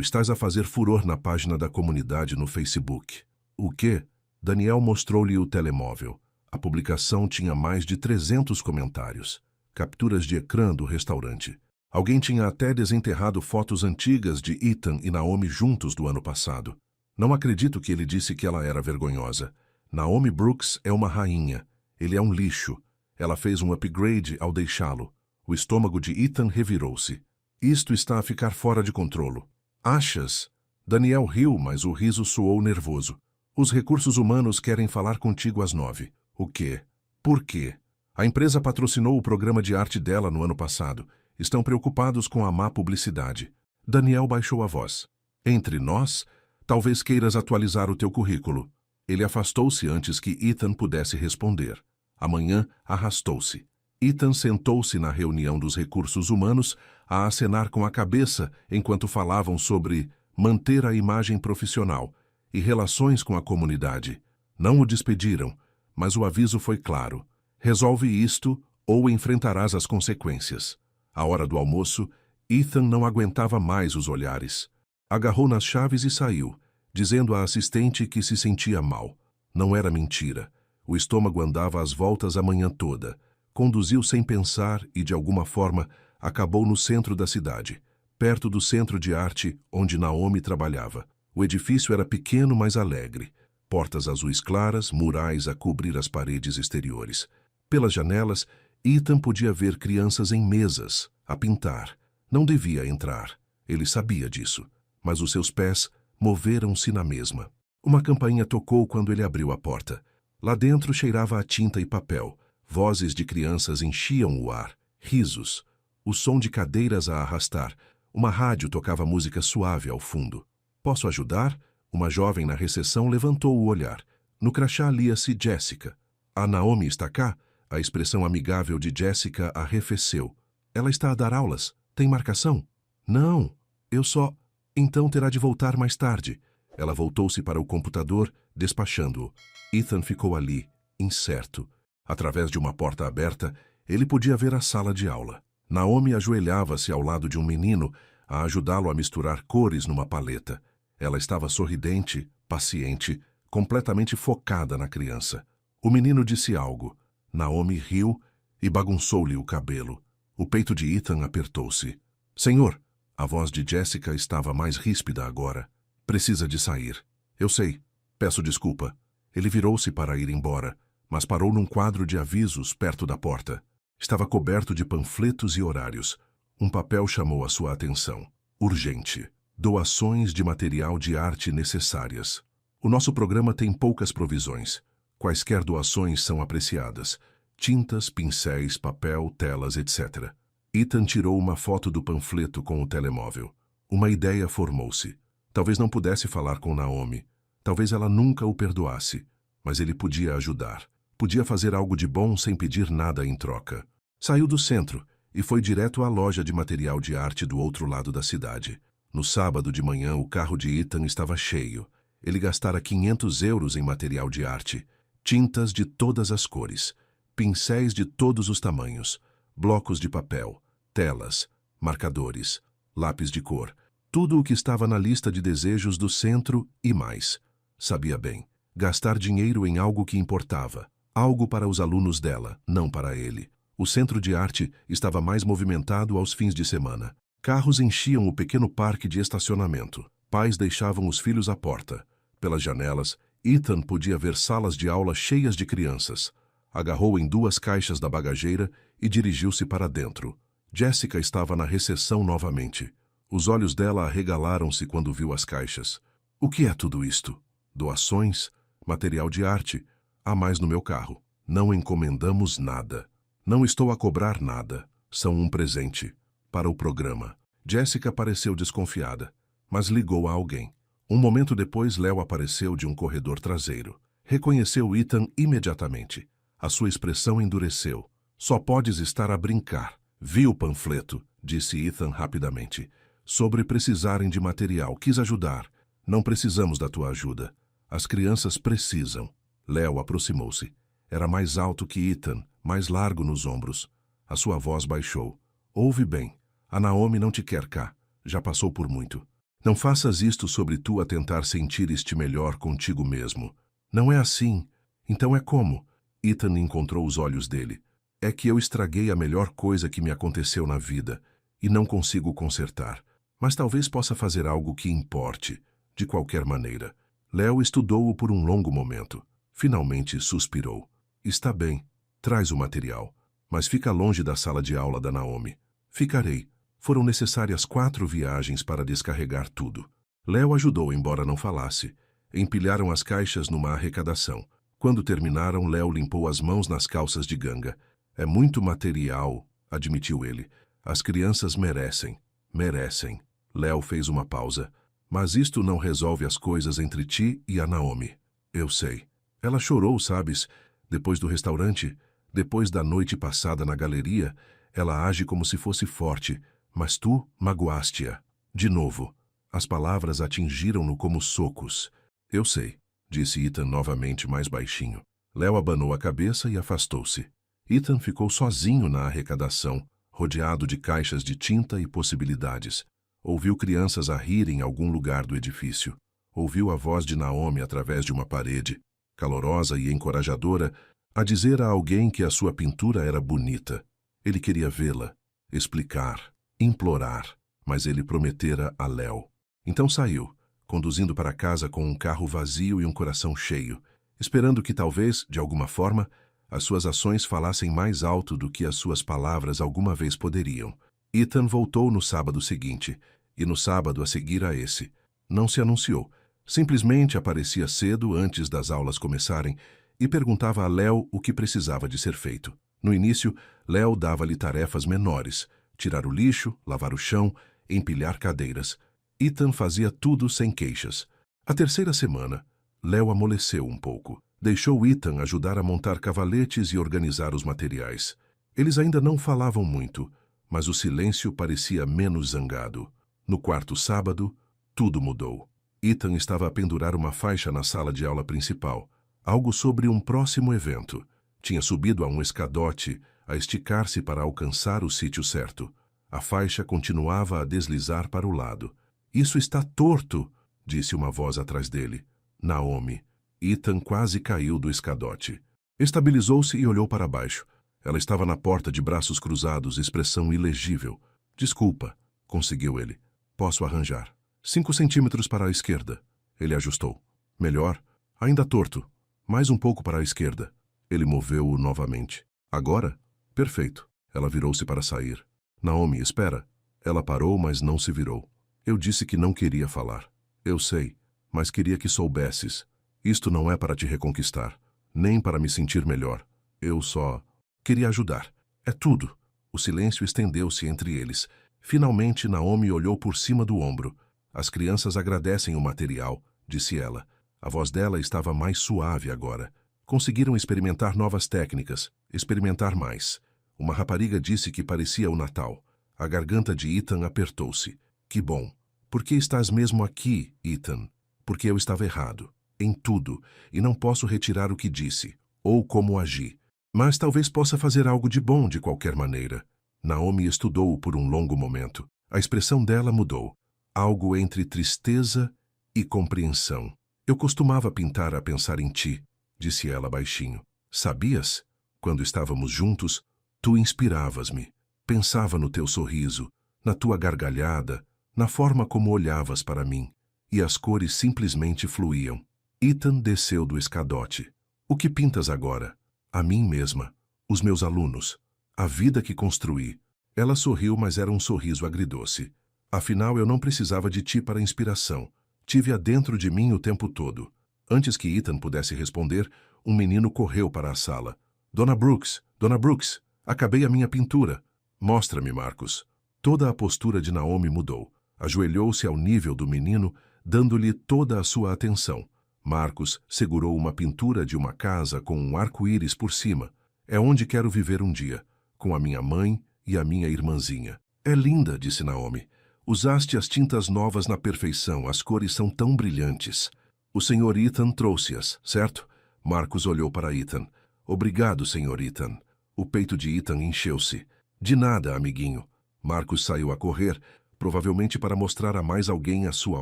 Estás a fazer furor na página da comunidade no Facebook. O quê? Daniel mostrou-lhe o telemóvel. A publicação tinha mais de 300 comentários. Capturas de ecrã do restaurante. Alguém tinha até desenterrado fotos antigas de Ethan e Naomi juntos do ano passado. Não acredito que ele disse que ela era vergonhosa. Naomi Brooks é uma rainha. Ele é um lixo. Ela fez um upgrade ao deixá-lo. O estômago de Ethan revirou-se. Isto está a ficar fora de controle. Achas? Daniel riu, mas o riso soou nervoso. Os recursos humanos querem falar contigo às 9. O quê? Por quê? A empresa patrocinou o programa de arte dela no ano passado. Estão preocupados com a má publicidade. Daniel baixou a voz. Entre nós, talvez queiras atualizar o teu currículo. Ele afastou-se antes que Ethan pudesse responder. Amanhã arrastou-se. Ethan sentou-se na reunião dos recursos humanos a acenar com a cabeça enquanto falavam sobre manter a imagem profissional e relações com a comunidade. Não o despediram, mas o aviso foi claro. Resolve isto ou enfrentarás as consequências. À hora do almoço, Ethan não aguentava mais os olhares. Agarrou nas chaves e saiu, dizendo à assistente que se sentia mal. Não era mentira. O estômago andava às voltas a manhã toda. Conduziu sem pensar e, de alguma forma, acabou no centro da cidade, perto do centro de arte onde Naomi trabalhava. O edifício era pequeno, mas alegre. Portas azuis claras, murais a cobrir as paredes exteriores. Pelas janelas, Ethan podia ver crianças em mesas, a pintar. Não devia entrar. Ele sabia disso. Mas os seus pés moveram-se na mesma. Uma campainha tocou quando ele abriu a porta. Lá dentro cheirava a tinta e papel. Vozes de crianças enchiam o ar. Risos. O som de cadeiras a arrastar. Uma rádio tocava música suave ao fundo. Posso ajudar? Uma jovem na recepção levantou o olhar. No crachá lia-se Jessica. A Naomi está cá? A expressão amigável de Jessica arrefeceu. Ela está a dar aulas. Tem marcação? Não, eu só... Então terá de voltar mais tarde. Ela voltou-se para o computador, despachando-o. Ethan ficou ali, incerto. Através de uma porta aberta, ele podia ver a sala de aula. Naomi ajoelhava-se ao lado de um menino, a ajudá-lo a misturar cores numa paleta. Ela estava sorridente, paciente, completamente focada na criança. O menino disse algo. Naomi riu e bagunçou-lhe o cabelo. O peito de Ethan apertou-se. Senhor, a voz de Jessica estava mais ríspida agora. Precisa de sair. Eu sei. Peço desculpa. Ele virou-se para ir embora, mas parou num quadro de avisos perto da porta. Estava coberto de panfletos e horários. Um papel chamou a sua atenção. Urgente. Doações de material de arte necessárias. O nosso programa tem poucas provisões. Quaisquer doações são apreciadas. Tintas, pincéis, papel, telas, etc. Ethan tirou uma foto do panfleto com o telemóvel. Uma ideia formou-se. Talvez não pudesse falar com Naomi. Talvez ela nunca o perdoasse. Mas ele podia ajudar. Podia fazer algo de bom sem pedir nada em troca. Saiu do centro e foi direto à loja de material de arte do outro lado da cidade. No sábado de manhã, o carro de Ethan estava cheio. Ele gastara 500 euros em material de arte. Tintas de todas as cores. Pincéis de todos os tamanhos. Blocos de papel. Telas. Marcadores. Lápis de cor. Tudo o que estava na lista de desejos do centro e mais. Sabia bem. Gastar dinheiro em algo que importava. Algo para os alunos dela, não para ele. O centro de arte estava mais movimentado aos fins de semana. Carros enchiam o pequeno parque de estacionamento. Pais deixavam os filhos à porta. Pelas janelas, Ethan podia ver salas de aula cheias de crianças. Agarrou em 2 caixas da bagageira e dirigiu-se para dentro. Jessica estava na recepção novamente. Os olhos dela arregalaram-se quando viu as caixas. O que é tudo isto? Doações? Material de arte? Há mais no meu carro. Não encomendamos nada. Não estou a cobrar nada. São um presente. Para o programa. Jessica pareceu desconfiada, mas ligou a alguém. Um momento depois, Léo apareceu de um corredor traseiro. Reconheceu Ethan imediatamente. A sua expressão endureceu. Só podes estar a brincar. Vi o panfleto, disse Ethan rapidamente. Sobre precisarem de material. Quis ajudar. Não precisamos da tua ajuda. As crianças precisam. Léo aproximou-se. Era mais alto que Ethan, mais largo nos ombros. A sua voz baixou. Ouve bem. A Naomi não te quer cá. Já passou por muito. Não faças isto sobre tu a tentar sentir-te melhor contigo mesmo. Não é assim. Então é como? Ethan encontrou os olhos dele. É que eu estraguei a melhor coisa que me aconteceu na vida e não consigo consertar. Mas talvez possa fazer algo que importe, de qualquer maneira. Léo estudou-o por um longo momento. Finalmente suspirou. Está bem, traz o material. Mas fica longe da sala de aula da Naomi. Ficarei. Foram necessárias 4 viagens para descarregar tudo. Léo ajudou, embora não falasse. Empilharam as caixas numa arrecadação. Quando terminaram, Léo limpou as mãos nas calças de ganga. É muito material, admitiu ele. As crianças merecem. Merecem. Léo fez uma pausa. Mas isto não resolve as coisas entre ti e a Naomi. Eu sei. Ela chorou, sabes? Depois do restaurante, depois da noite passada na galeria, ela age como se fosse forte, mas tu magoaste-a. De novo. As palavras atingiram-no como socos. Eu sei, disse Ethan novamente mais baixinho. Léo abanou a cabeça e afastou-se. Ethan ficou sozinho na arrecadação, rodeado de caixas de tinta e possibilidades. Ouviu crianças a rir em algum lugar do edifício. Ouviu a voz de Naomi através de uma parede, calorosa e encorajadora, a dizer a alguém que a sua pintura era bonita. Ele queria vê-la, explicar, implorar, mas ele prometera a Léo. Então saiu, conduzindo para casa com um carro vazio e um coração cheio, esperando que talvez, de alguma forma, as suas ações falassem mais alto do que as suas palavras alguma vez poderiam. Ethan voltou no sábado seguinte, e no sábado a seguir a esse. Não se anunciou. Simplesmente aparecia cedo antes das aulas começarem e perguntava a Léo o que precisava de ser feito. No início, Léo dava-lhe tarefas menores: tirar o lixo, lavar o chão, empilhar cadeiras. Ethan fazia tudo sem queixas. A terceira semana, Léo amoleceu um pouco. Deixou Ethan ajudar a montar cavaletes e organizar os materiais. Eles ainda não falavam muito, mas o silêncio parecia menos zangado. No quarto sábado, tudo mudou. Ethan estava a pendurar uma faixa na sala de aula principal, algo sobre um próximo evento. Tinha subido a um escadote, a esticar-se para alcançar o sítio certo. A faixa continuava a deslizar para o lado. "Isso está torto", disse uma voz atrás dele. Naomi. Ethan quase caiu do escadote. Estabilizou-se e olhou para baixo. Ela estava na porta de braços cruzados, expressão ilegível. "Desculpa", conseguiu ele. "Posso arranjar." 5 centímetros para a esquerda. Ele ajustou. "Melhor. Ainda torto. Mais um pouco para a esquerda." Ele moveu-o novamente. "Agora? Perfeito." Ela virou-se para sair. "Naomi, espera." Ela parou, mas não se virou. "Eu disse que não queria falar." "Eu sei, mas queria que soubesses. Isto não é para te reconquistar, nem para me sentir melhor. Eu só queria ajudar. É tudo." O silêncio estendeu-se entre eles. Finalmente, Naomi olhou por cima do ombro. "As crianças agradecem o material", disse ela. A voz dela estava mais suave agora. Conseguiram experimentar novas técnicas, experimentar mais. Uma rapariga disse que parecia o Natal. A garganta de Ethan apertou-se. "Que bom. Por que estás mesmo aqui, Ethan?" "Porque eu estava errado. Em tudo, e não posso retirar o que disse, ou como agi. Mas talvez possa fazer algo de bom de qualquer maneira." Naomi estudou-o por um longo momento. A expressão dela mudou. Algo entre tristeza e compreensão. "Eu costumava pintar a pensar em ti", disse ela baixinho. "Sabias? Quando estávamos juntos, tu inspiravas-me. Pensava no teu sorriso, na tua gargalhada, na forma como olhavas para mim, e as cores simplesmente fluíam." Ethan desceu do escadote. "O que pintas agora?" "A mim mesma, os meus alunos, a vida que construí." Ela sorriu, mas era um sorriso agridoce. "Afinal, eu não precisava de ti para inspiração. Tive-a dentro de mim o tempo todo." Antes que Ethan pudesse responder, um menino correu para a sala. Dona Brooks, acabei a minha pintura." "Mostra-me, Marcos." Toda a postura de Naomi mudou. Ajoelhou-se ao nível do menino, dando-lhe toda a sua atenção. Marcos segurou uma pintura de uma casa com um arco-íris por cima. "É onde quero viver um dia, com a minha mãe e a minha irmãzinha." "É linda", disse Naomi. "Usaste as tintas novas na perfeição, as cores são tão brilhantes." "O Sr. Ethan trouxe-as, certo?" Marcos olhou para Ethan. "Obrigado, Sr. Ethan." O peito de Ethan encheu-se. "De nada, amiguinho." Marcos saiu a correr, provavelmente para mostrar a mais alguém a sua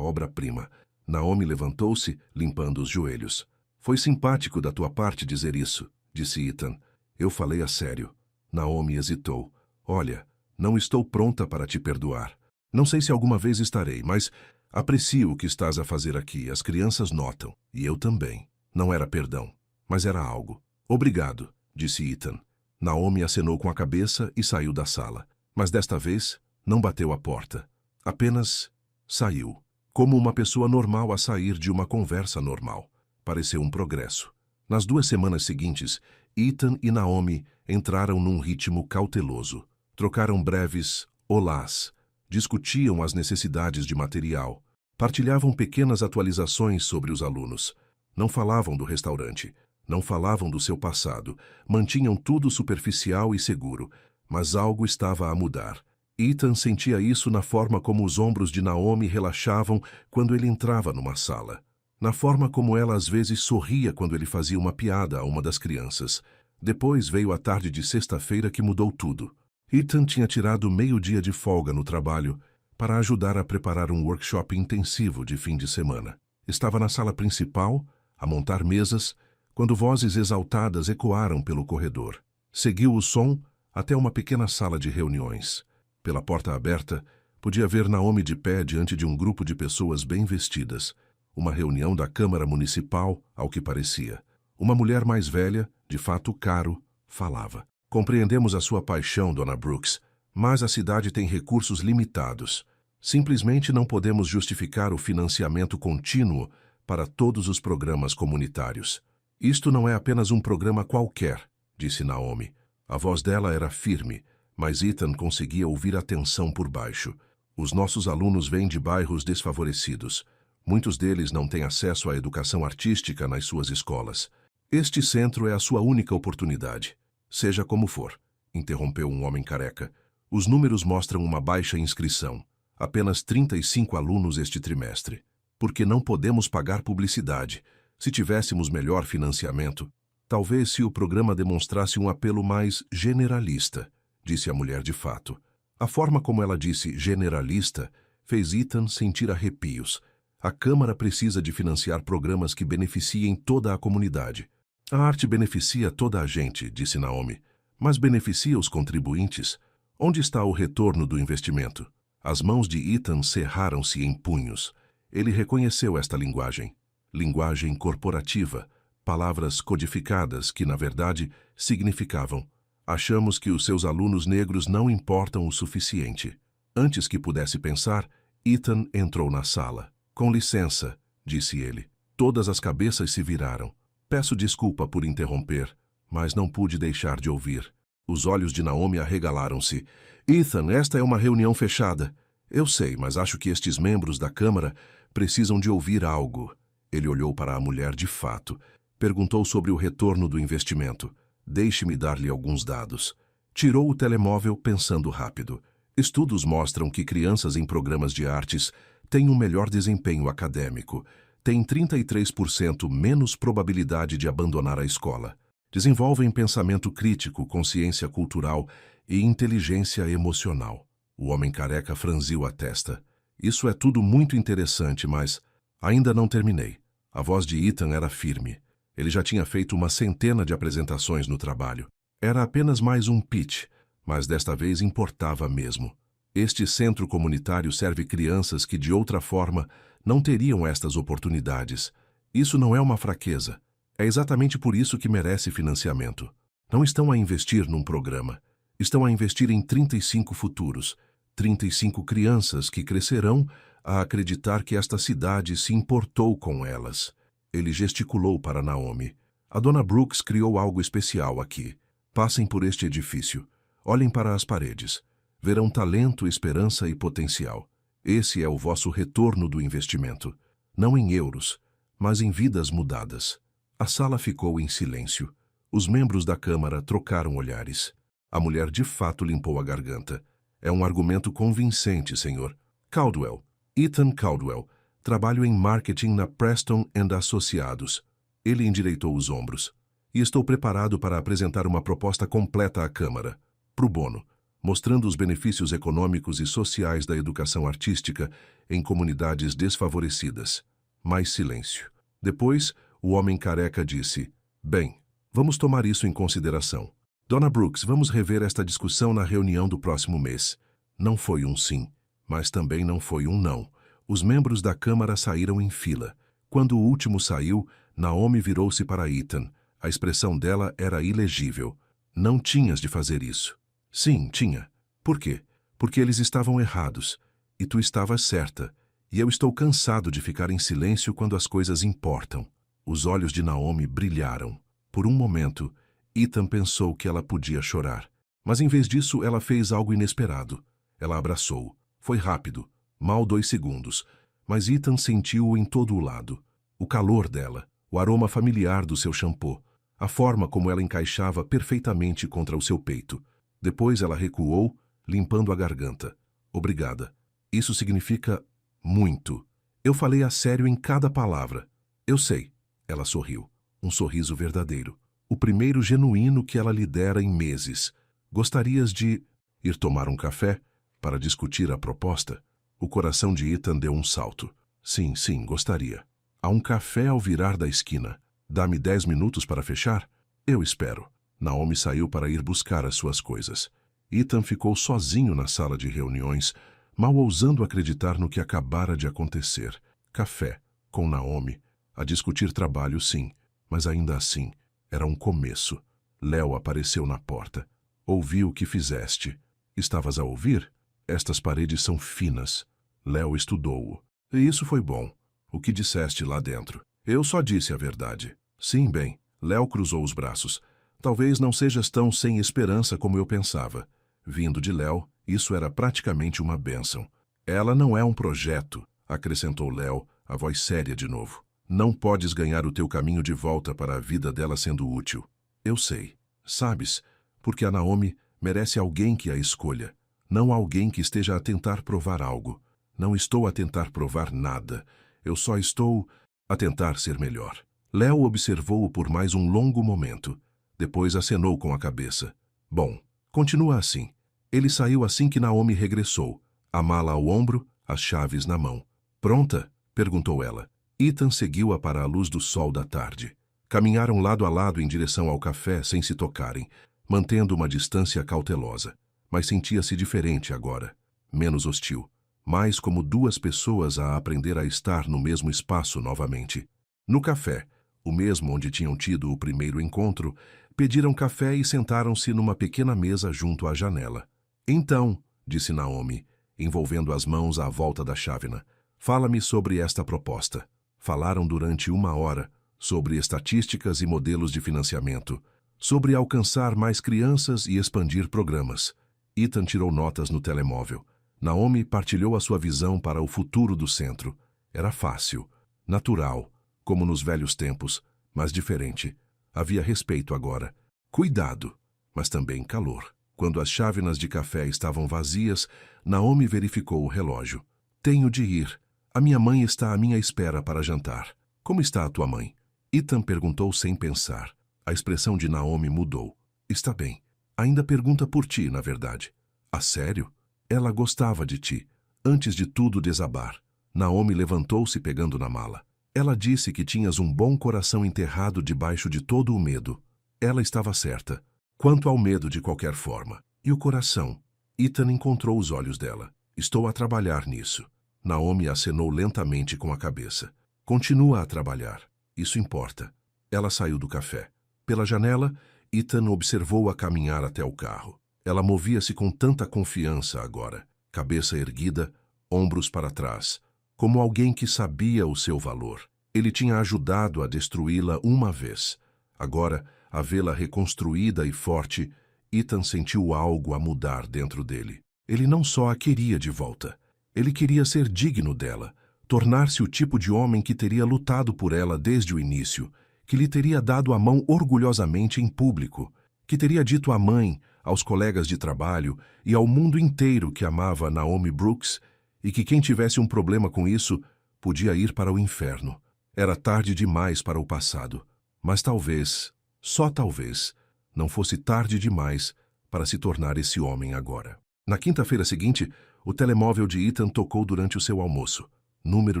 obra-prima. Naomi levantou-se, limpando os joelhos. "Foi simpático da tua parte dizer isso", disse Ethan. "Eu falei a sério." Naomi hesitou. "Olha, não estou pronta para te perdoar. Não sei se alguma vez estarei, mas aprecio o que estás a fazer aqui. As crianças notam, e eu também." Não era perdão, mas era algo. "Obrigado", disse Ethan. Naomi acenou com a cabeça e saiu da sala. Mas desta vez, não bateu à porta. Apenas saiu. Como uma pessoa normal a sair de uma conversa normal. Pareceu um progresso. Nas 2 semanas seguintes, Ethan e Naomi entraram num ritmo cauteloso. Trocaram breves olás, discutiam as necessidades de material, partilhavam pequenas atualizações sobre os alunos. Não falavam do restaurante, não falavam do seu passado, mantinham tudo superficial e seguro, mas algo estava a mudar. Ethan sentia isso na forma como os ombros de Naomi relaxavam quando ele entrava numa sala. Na forma como ela às vezes sorria quando ele fazia uma piada a uma das crianças. Depois veio a tarde de sexta-feira que mudou tudo. Ethan tinha tirado meio-dia de folga no trabalho para ajudar a preparar um workshop intensivo de fim de semana. Estava na sala principal, a montar mesas, quando vozes exaltadas ecoaram pelo corredor. Seguiu o som até uma pequena sala de reuniões. Pela porta aberta, podia ver Naomi de pé diante de um grupo de pessoas bem vestidas. Uma reunião da Câmara Municipal, ao que parecia. Uma mulher mais velha, de fato caro, falava. "Compreendemos a sua paixão, Dona Brooks, mas a cidade tem recursos limitados. Simplesmente não podemos justificar o financiamento contínuo para todos os programas comunitários. Isto não é apenas um programa qualquer", disse Naomi. A voz dela era firme, mas Ethan conseguia ouvir a tensão por baixo. "Os nossos alunos vêm de bairros desfavorecidos. Muitos deles não têm acesso à educação artística nas suas escolas. Este centro é a sua única oportunidade. Seja como for, interrompeu um homem careca. Os números mostram uma baixa inscrição. Apenas 35 alunos este trimestre. Porque não podemos pagar publicidade. Se tivéssemos melhor financiamento, talvez se o programa demonstrasse um apelo mais generalista, disse a mulher de fato. A forma como ela disse generalista fez Ethan sentir arrepios. A Câmara precisa de financiar programas que beneficiem toda a comunidade. A arte beneficia toda a gente, disse Naomi, mas beneficia os contribuintes. Onde está o retorno do investimento? As mãos de Ethan cerraram-se em punhos. Ele reconheceu esta linguagem. Linguagem corporativa, palavras codificadas que, na verdade, significavam: achamos que os seus alunos negros não importam o suficiente. Antes que pudesse pensar, Ethan entrou na sala. Com licença, disse ele. Todas as cabeças se viraram. Peço desculpa por interromper, mas não pude deixar de ouvir. Os olhos de Naomi arregalaram-se. Ethan, esta é uma reunião fechada. Eu sei, mas acho que estes membros da Câmara precisam de ouvir algo. Ele olhou para a mulher de fato. Perguntou sobre o retorno do investimento. Deixe-me dar-lhe alguns dados. Tirou o telemóvel pensando rápido. Estudos mostram que crianças em programas de artes têm um melhor desempenho acadêmico. Têm 33% menos probabilidade de abandonar a escola. Desenvolvem pensamento crítico, consciência cultural e inteligência emocional. O homem careca franziu a testa. Isso é tudo muito interessante, mas ainda não terminei. A voz de Ethan era firme. Ele já tinha feito uma centena de apresentações no trabalho. Era apenas mais um pitch, mas desta vez importava mesmo. Este centro comunitário serve crianças que, de outra forma, não teriam estas oportunidades. Isso não é uma fraqueza. É exatamente por isso que merece financiamento. Não estão a investir num programa. Estão a investir em 35 futuros. 35 crianças que crescerão a acreditar que esta cidade se importou com elas. Ele gesticulou para Naomi. A dona Brooks criou algo especial aqui. Passem por este edifício. Olhem para as paredes. Verão talento, esperança e potencial. Esse é o vosso retorno do investimento. Não em euros, mas em vidas mudadas. A sala ficou em silêncio. Os membros da Câmara trocaram olhares. A mulher de fato limpou a garganta. É um argumento convincente, senhor. Caldwell. Ethan Caldwell. Trabalho em marketing na Preston & Associados. Ele endireitou os ombros. E estou preparado para apresentar uma proposta completa à Câmara. Pro bono. Mostrando os benefícios econômicos e sociais da educação artística em comunidades desfavorecidas. Mais silêncio. Depois, o homem careca disse: bem, vamos tomar isso em consideração. Dona Brooks, vamos rever esta discussão na reunião do próximo mês. Não foi um sim, mas também não foi um não. Os membros da Câmara saíram em fila. Quando o último saiu, Naomi virou-se para Ethan. A expressão dela era ilegível. Não tinhas de fazer isso. Sim, tinha. Por quê? Porque eles estavam errados. E tu estavas certa. E eu estou cansado de ficar em silêncio quando as coisas importam. Os olhos de Naomi brilharam. Por um momento, Ethan pensou que ela podia chorar. Mas em vez disso, ela fez algo inesperado. Ela abraçou. Foi rápido. Mal 2 segundos. Mas Ethan sentiu-o em todo o lado. O calor dela. O aroma familiar do seu shampoo. A forma como ela encaixava perfeitamente contra o seu peito. Depois ela recuou, limpando a garganta. Obrigada. Isso significa muito. Eu falei a sério em cada palavra. Eu sei. Ela sorriu. Um sorriso verdadeiro. O primeiro genuíno que ela lhe dera em meses. Gostarias de ir tomar um café para discutir a proposta? O coração de Ethan deu um salto. Sim, gostaria. Há um café ao virar da esquina. Dá-me 10 minutos para fechar? Eu espero. Naomi saiu para ir buscar as suas coisas. Ethan ficou sozinho na sala de reuniões, mal ousando acreditar no que acabara de acontecer. Café, com Naomi, a discutir trabalho, sim, mas ainda assim, era um começo. Léo apareceu na porta. Ouvi o que fizeste. Estavas a ouvir? Estas paredes são finas. Léo estudou-o. E isso foi bom. O que disseste lá dentro? Eu só disse a verdade. Sim, bem. Léo cruzou os braços. Talvez não sejas tão sem esperança como eu pensava. Vindo de Léo, isso era praticamente uma bênção. Ela não é um projeto, acrescentou Léo, a voz séria de novo. Não podes ganhar o teu caminho de volta para a vida dela sendo útil. Eu sei. Sabes, porque a Naomi merece alguém que a escolha, não alguém que esteja a tentar provar algo. Não estou a tentar provar nada. Eu só estou a tentar ser melhor. Léo observou-o por mais um longo momento. Depois acenou com a cabeça. Bom, continua assim. Ele saiu assim que Naomi regressou, a mala ao ombro, as chaves na mão. Pronta? Perguntou ela. Ethan seguiu-a para a luz do sol da tarde. Caminharam lado a lado em direção ao café sem se tocarem, mantendo uma distância cautelosa. Mas sentia-se diferente agora, menos hostil, mais como duas pessoas a aprender a estar no mesmo espaço novamente. No café, o mesmo onde tinham tido o primeiro encontro, pediram café e sentaram-se numa pequena mesa junto à janela. Então, disse Naomi, envolvendo as mãos à volta da chávena, fala-me sobre esta proposta. Falaram durante 1 hora sobre estatísticas e modelos de financiamento, sobre alcançar mais crianças e expandir programas. Ethan tirou notas no telemóvel. Naomi partilhou a sua visão para o futuro do centro. Era fácil, natural, como nos velhos tempos, mas diferente. Havia respeito agora. Cuidado, mas também calor. Quando as chávenas de café estavam vazias, Naomi verificou o relógio. Tenho de ir. A minha mãe está à minha espera para jantar. Como está a tua mãe? Ethan perguntou sem pensar. A expressão de Naomi mudou. Está bem. Ainda pergunta por ti, na verdade. A sério? Ela gostava de ti. Antes de tudo desabar. Naomi levantou-se pegando na mala. Ela disse que tinhas um bom coração enterrado debaixo de todo o medo. Ela estava certa. Quanto ao medo de qualquer forma. E o coração? Ethan encontrou os olhos dela. Estou a trabalhar nisso. Naomi acenou lentamente com a cabeça. Continua a trabalhar. Isso importa. Ela saiu do café. Pela janela, Ethan observou-a caminhar até o carro. Ela movia-se com tanta confiança agora, cabeça erguida, ombros para trás, como alguém que sabia o seu valor. Ele tinha ajudado a destruí-la uma vez. Agora, a vê-la reconstruída e forte, Ethan sentiu algo a mudar dentro dele. Ele não só a queria de volta. Ele queria ser digno dela, tornar-se o tipo de homem que teria lutado por ela desde o início, que lhe teria dado a mão orgulhosamente em público, que teria dito à mãe, aos colegas de trabalho e ao mundo inteiro que amava Naomi Brooks e que quem tivesse um problema com isso podia ir para o inferno. Era tarde demais para o passado, mas talvez, só talvez, não fosse tarde demais para se tornar esse homem agora. Na quinta-feira seguinte, o telemóvel de Ethan tocou durante o seu almoço. Número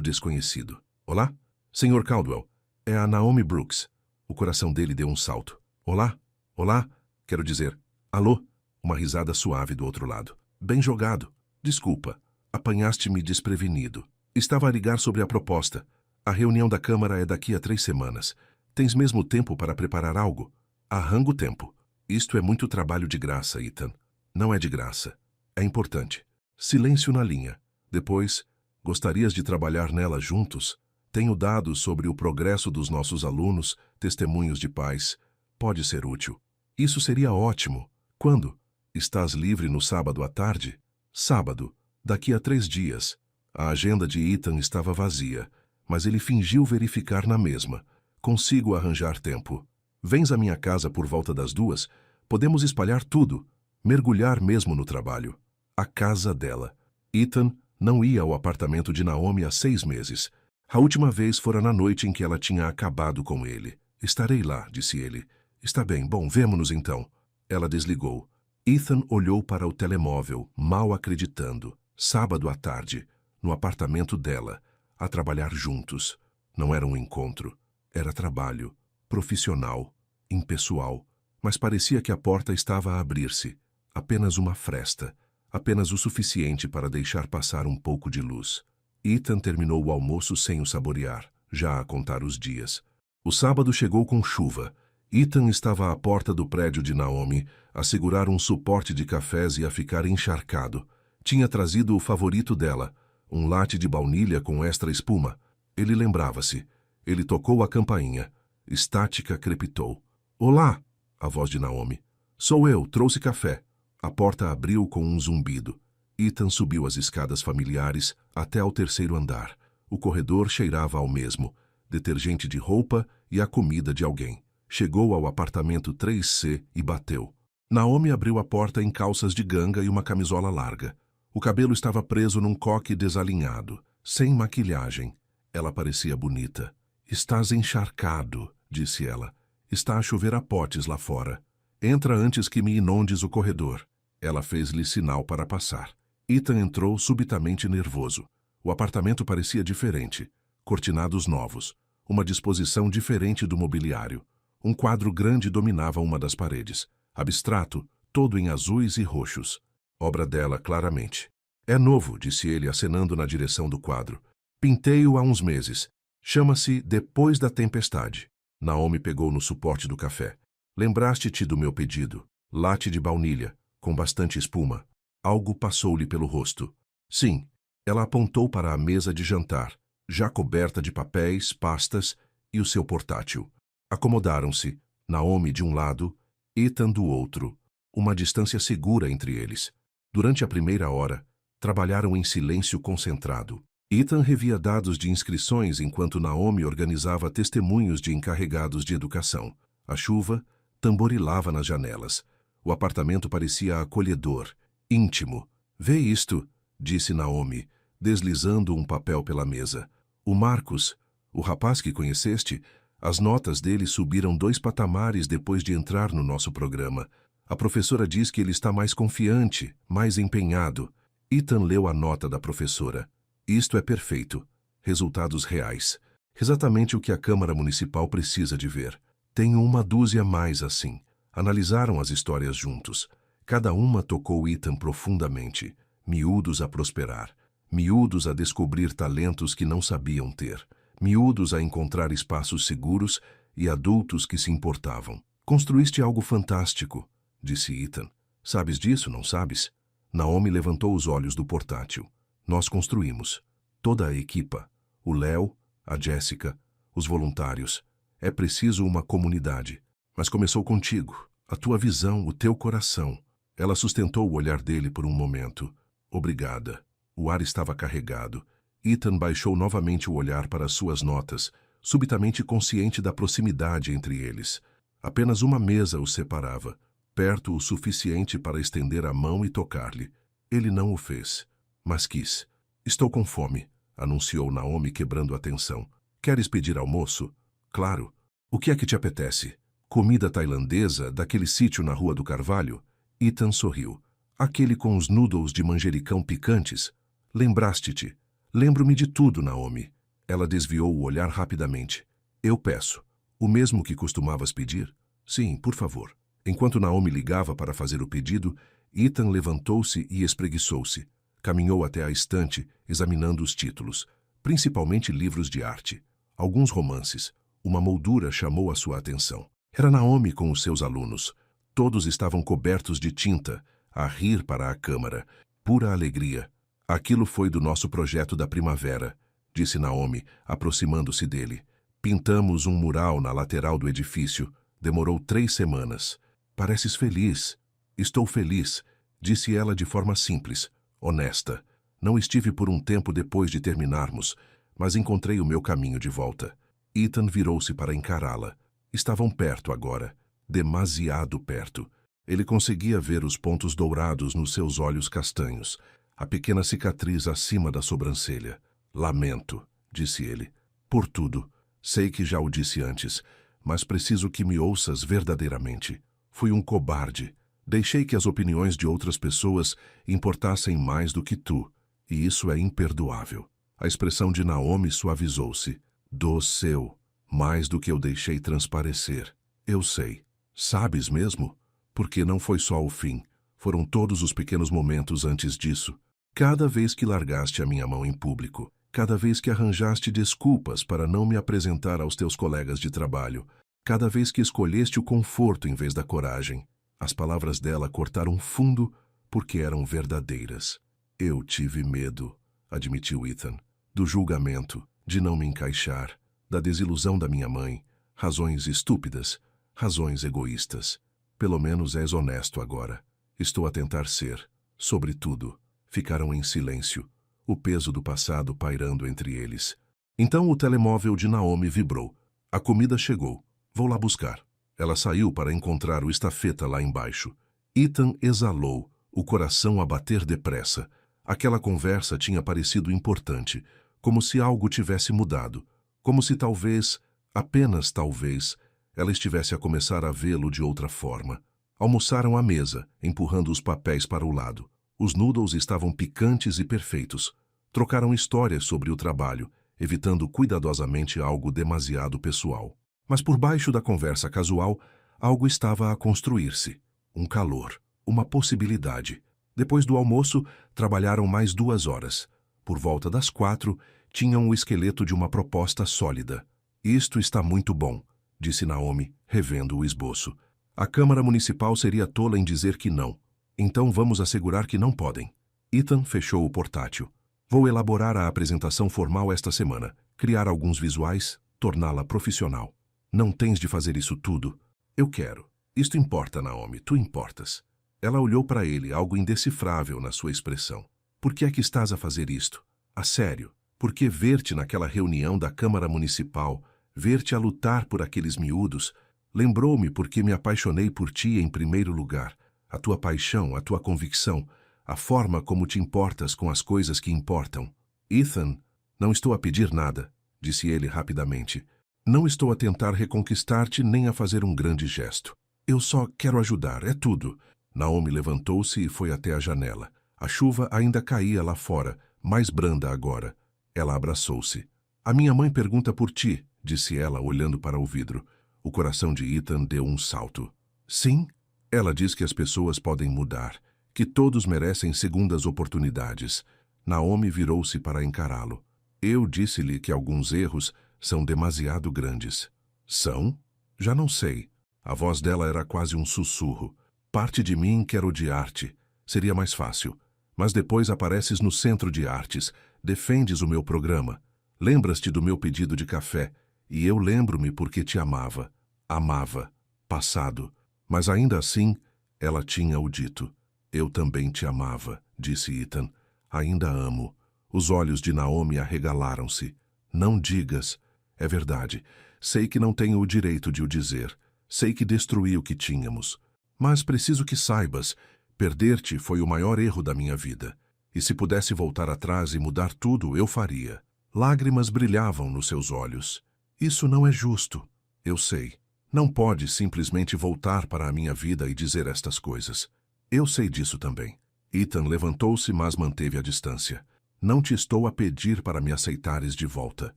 desconhecido. Olá? Senhor Caldwell, é a Naomi Brooks. O coração dele deu um salto. Olá? Olá? Quero dizer, alô? Uma risada suave do outro lado. Bem jogado. Desculpa, apanhaste-me desprevenido. Estava a ligar sobre a proposta. A reunião da Câmara é daqui a 3 semanas. Tens mesmo tempo para preparar algo? Arranco tempo. Isto é muito trabalho de graça, Ethan. Não é de graça. É importante. Silêncio na linha. Depois, gostarias de trabalhar nela juntos? Tenho dados sobre o progresso dos nossos alunos, testemunhos de pais. Pode ser útil. Isso seria ótimo. Quando? Estás livre no sábado à tarde? Sábado, daqui a 3 dias. A agenda de Ethan estava vazia, mas ele fingiu verificar na mesma. Consigo arranjar tempo. Vens à minha casa por volta das 2? Podemos espalhar tudo. Mergulhar mesmo no trabalho. A casa dela. Ethan não ia ao apartamento de Naomi há 6 meses. A última vez fora na noite em que ela tinha acabado com ele. Estarei lá, disse ele. Está bem, bom, vemo-nos então. Ela desligou. Ethan olhou para o telemóvel, mal acreditando. Sábado à tarde, no apartamento dela, a trabalhar juntos. Não era um encontro. Era trabalho. Profissional. Impessoal. Mas parecia que a porta estava a abrir-se. Apenas uma fresta. Apenas o suficiente para deixar passar um pouco de luz. Ethan terminou o almoço sem o saborear, já a contar os dias. O sábado chegou com chuva. Ethan estava à porta do prédio de Naomi, a segurar um suporte de cafés e a ficar encharcado. Tinha trazido o favorito dela, um latte de baunilha com extra espuma. Ele lembrava-se. Ele tocou a campainha. Estática crepitou. Olá! A voz de Naomi. Sou eu, trouxe café. A porta abriu com um zumbido. Ethan subiu as escadas familiares até ao 3º andar. O corredor cheirava ao mesmo, detergente de roupa e a comida de alguém. Chegou ao apartamento 3C e bateu. Naomi abriu a porta em calças de ganga e uma camisola larga. O cabelo estava preso num coque desalinhado, sem maquilhagem. Ela parecia bonita. Estás encharcado, disse ela. Está a chover a potes lá fora. Entra antes que me inundes o corredor. Ela fez-lhe sinal para passar. Ethan entrou subitamente nervoso. O apartamento parecia diferente. Cortinados novos. Uma disposição diferente do mobiliário. Um quadro grande dominava uma das paredes. Abstrato, todo em azuis e roxos. Obra dela, claramente. É novo, disse ele, acenando na direção do quadro. Pintei-o há uns meses. Chama-se Depois da Tempestade. Naomi pegou no suporte do café. Lembraste-te do meu pedido. Latte de baunilha, com bastante espuma. Algo passou-lhe pelo rosto. Sim. Ela apontou para a mesa de jantar, já coberta de papéis, pastas e o seu portátil. Acomodaram-se, Naomi de um lado, Ethan do outro, uma distância segura entre eles. Durante a primeira hora, trabalharam em silêncio concentrado. Ethan revia dados de inscrições enquanto Naomi organizava testemunhos de encarregados de educação. A chuva tamborilava nas janelas. O apartamento parecia acolhedor, íntimo. Vê isto, disse Naomi, deslizando um papel pela mesa. O Marcos, o rapaz que conheceste, as notas dele subiram 2 patamares depois de entrar no nosso programa. A professora diz que ele está mais confiante, mais empenhado. Ethan leu a nota da professora. Isto é perfeito. Resultados reais. Exatamente o que a Câmara Municipal precisa de ver. Tenho uma dúzia mais assim. Analisaram as histórias juntos. Cada uma tocou Ethan profundamente. Miúdos a prosperar. Miúdos a descobrir talentos que não sabiam ter. Miúdos a encontrar espaços seguros e adultos que se importavam. Construíste algo fantástico, disse Ethan. Sabes disso, não sabes? Naomi levantou os olhos do portátil. Nós construímos. Toda a equipa. O Léo, a Jéssica, os voluntários. É preciso uma comunidade. Mas começou contigo. A tua visão, o teu coração. Ela sustentou o olhar dele por um momento. Obrigada. O ar estava carregado. Ethan baixou novamente o olhar para as suas notas, subitamente consciente da proximidade entre eles. Apenas uma mesa os separava, perto o suficiente para estender a mão e tocar-lhe. Ele não o fez, mas quis. Estou com fome, anunciou Naomi, quebrando a tensão. Queres pedir almoço? Claro. O que é que te apetece? Comida tailandesa daquele sítio na Rua do Carvalho? Ethan sorriu. Aquele com os noodles de manjericão picantes? Lembraste-te. Lembro-me de tudo, Naomi. Ela desviou o olhar rapidamente. Eu peço. O mesmo que costumavas pedir? Sim, por favor. Enquanto Naomi ligava para fazer o pedido, Ethan levantou-se e espreguiçou-se. Caminhou até a estante, examinando os títulos, principalmente livros de arte. Alguns romances. Uma moldura chamou a sua atenção. Era Naomi com os seus alunos. Todos estavam cobertos de tinta, a rir para a câmara. Pura alegria. Aquilo foi do nosso projeto da primavera, disse Naomi, aproximando-se dele. Pintamos um mural na lateral do edifício. Demorou 3 semanas. Pareces feliz. Estou feliz, disse ela de forma simples, honesta. Não estive por um tempo depois de terminarmos, mas encontrei o meu caminho de volta. Ethan virou-se para encará-la. Estavam perto agora, demasiado perto. Ele conseguia ver os pontos dourados nos seus olhos castanhos, a pequena cicatriz acima da sobrancelha. Lamento, disse ele, por tudo. Sei que já o disse antes, mas preciso que me ouças verdadeiramente. Fui um cobarde. Deixei que as opiniões de outras pessoas importassem mais do que tu, e isso é imperdoável. A expressão de Naomi suavizou-se. Do seu, mais do que eu deixei transparecer. Eu sei. Sabes mesmo? Porque não foi só o fim. Foram todos os pequenos momentos antes disso. Cada vez que largaste a minha mão em público, cada vez que arranjaste desculpas para não me apresentar aos teus colegas de trabalho, cada vez que escolheste o conforto em vez da coragem. As palavras dela cortaram fundo porque eram verdadeiras. Eu tive medo, admitiu Ethan, do julgamento, de não me encaixar, da desilusão da minha mãe, razões estúpidas, razões egoístas. Pelo menos és honesto agora. Estou a tentar ser, sobretudo. Ficaram em silêncio. o peso do passado pairando entre eles. Então o telemóvel de Naomi vibrou. A comida chegou. Vou lá buscar. Ela saiu para encontrar o estafeta lá embaixo. Ethan exalou, o coração a bater depressa. Aquela conversa tinha parecido importante, como se algo tivesse mudado, como se talvez, apenas talvez, ela estivesse a começar a vê-lo de outra forma. Almoçaram à mesa, empurrando os papéis para o lado. Os noodles estavam picantes e perfeitos. Trocaram histórias sobre o trabalho, evitando cuidadosamente algo demasiado pessoal. Mas por baixo da conversa casual, algo estava a construir-se. Um calor, uma possibilidade. Depois do almoço, trabalharam mais 2 horas. Por volta das 4, tinham o esqueleto de uma proposta sólida. Isto está muito bom, disse Naomi, revendo o esboço. A Câmara Municipal seria tola em dizer que não. Então vamos assegurar que não podem. Ethan fechou o portátil. Vou elaborar a apresentação formal esta semana, criar alguns visuais, torná-la profissional. Não tens de fazer isso tudo. Eu quero. Isto importa, Naomi, tu importas. Ela olhou para ele, algo indecifrável na sua expressão. Por que é que estás a fazer isto? A sério? Por que ver-te naquela reunião da Câmara Municipal, ver-te a lutar por aqueles miúdos, lembrou-me porque me apaixonei por ti em primeiro lugar. A tua paixão, a tua convicção, a forma como te importas com as coisas que importam. Ethan, não estou a pedir nada, disse ele rapidamente. Não estou a tentar reconquistar-te nem a fazer um grande gesto. Eu só quero ajudar, é tudo. Naomi levantou-se e foi até a janela. A chuva ainda caía lá fora, mais branda agora. Ela abraçou-se. A minha mãe pergunta por ti, disse ela, olhando para o vidro. O coração de Ethan deu um salto. Sim? Ela diz que as pessoas podem mudar, que todos merecem segundas oportunidades. Naomi virou-se para encará-lo. Eu disse-lhe que alguns erros são demasiado grandes. São? Já não sei. A voz dela era quase um sussurro. Parte de mim quer odiar-te. Seria mais fácil. Mas depois apareces no Centro de Artes, defendes o meu programa. Lembras-te do meu pedido de café, e eu lembro-me porque te amava. Amava. Passado. Mas ainda assim, ela tinha o dito. Eu também te amava, disse Ethan. Ainda amo. Os olhos de Naomi arregalaram-se. Não digas. É verdade. Sei que não tenho o direito de o dizer. Sei que destruí o que tínhamos. Mas preciso que saibas, perder-te foi o maior erro da minha vida. E se pudesse voltar atrás e mudar tudo, eu faria. Lágrimas brilhavam nos seus olhos. Isso não é justo. Eu sei. Não pode simplesmente voltar para a minha vida e dizer estas coisas. Eu sei disso também. Ethan levantou-se, mas manteve a distância. Não te estou a pedir para me aceitares de volta.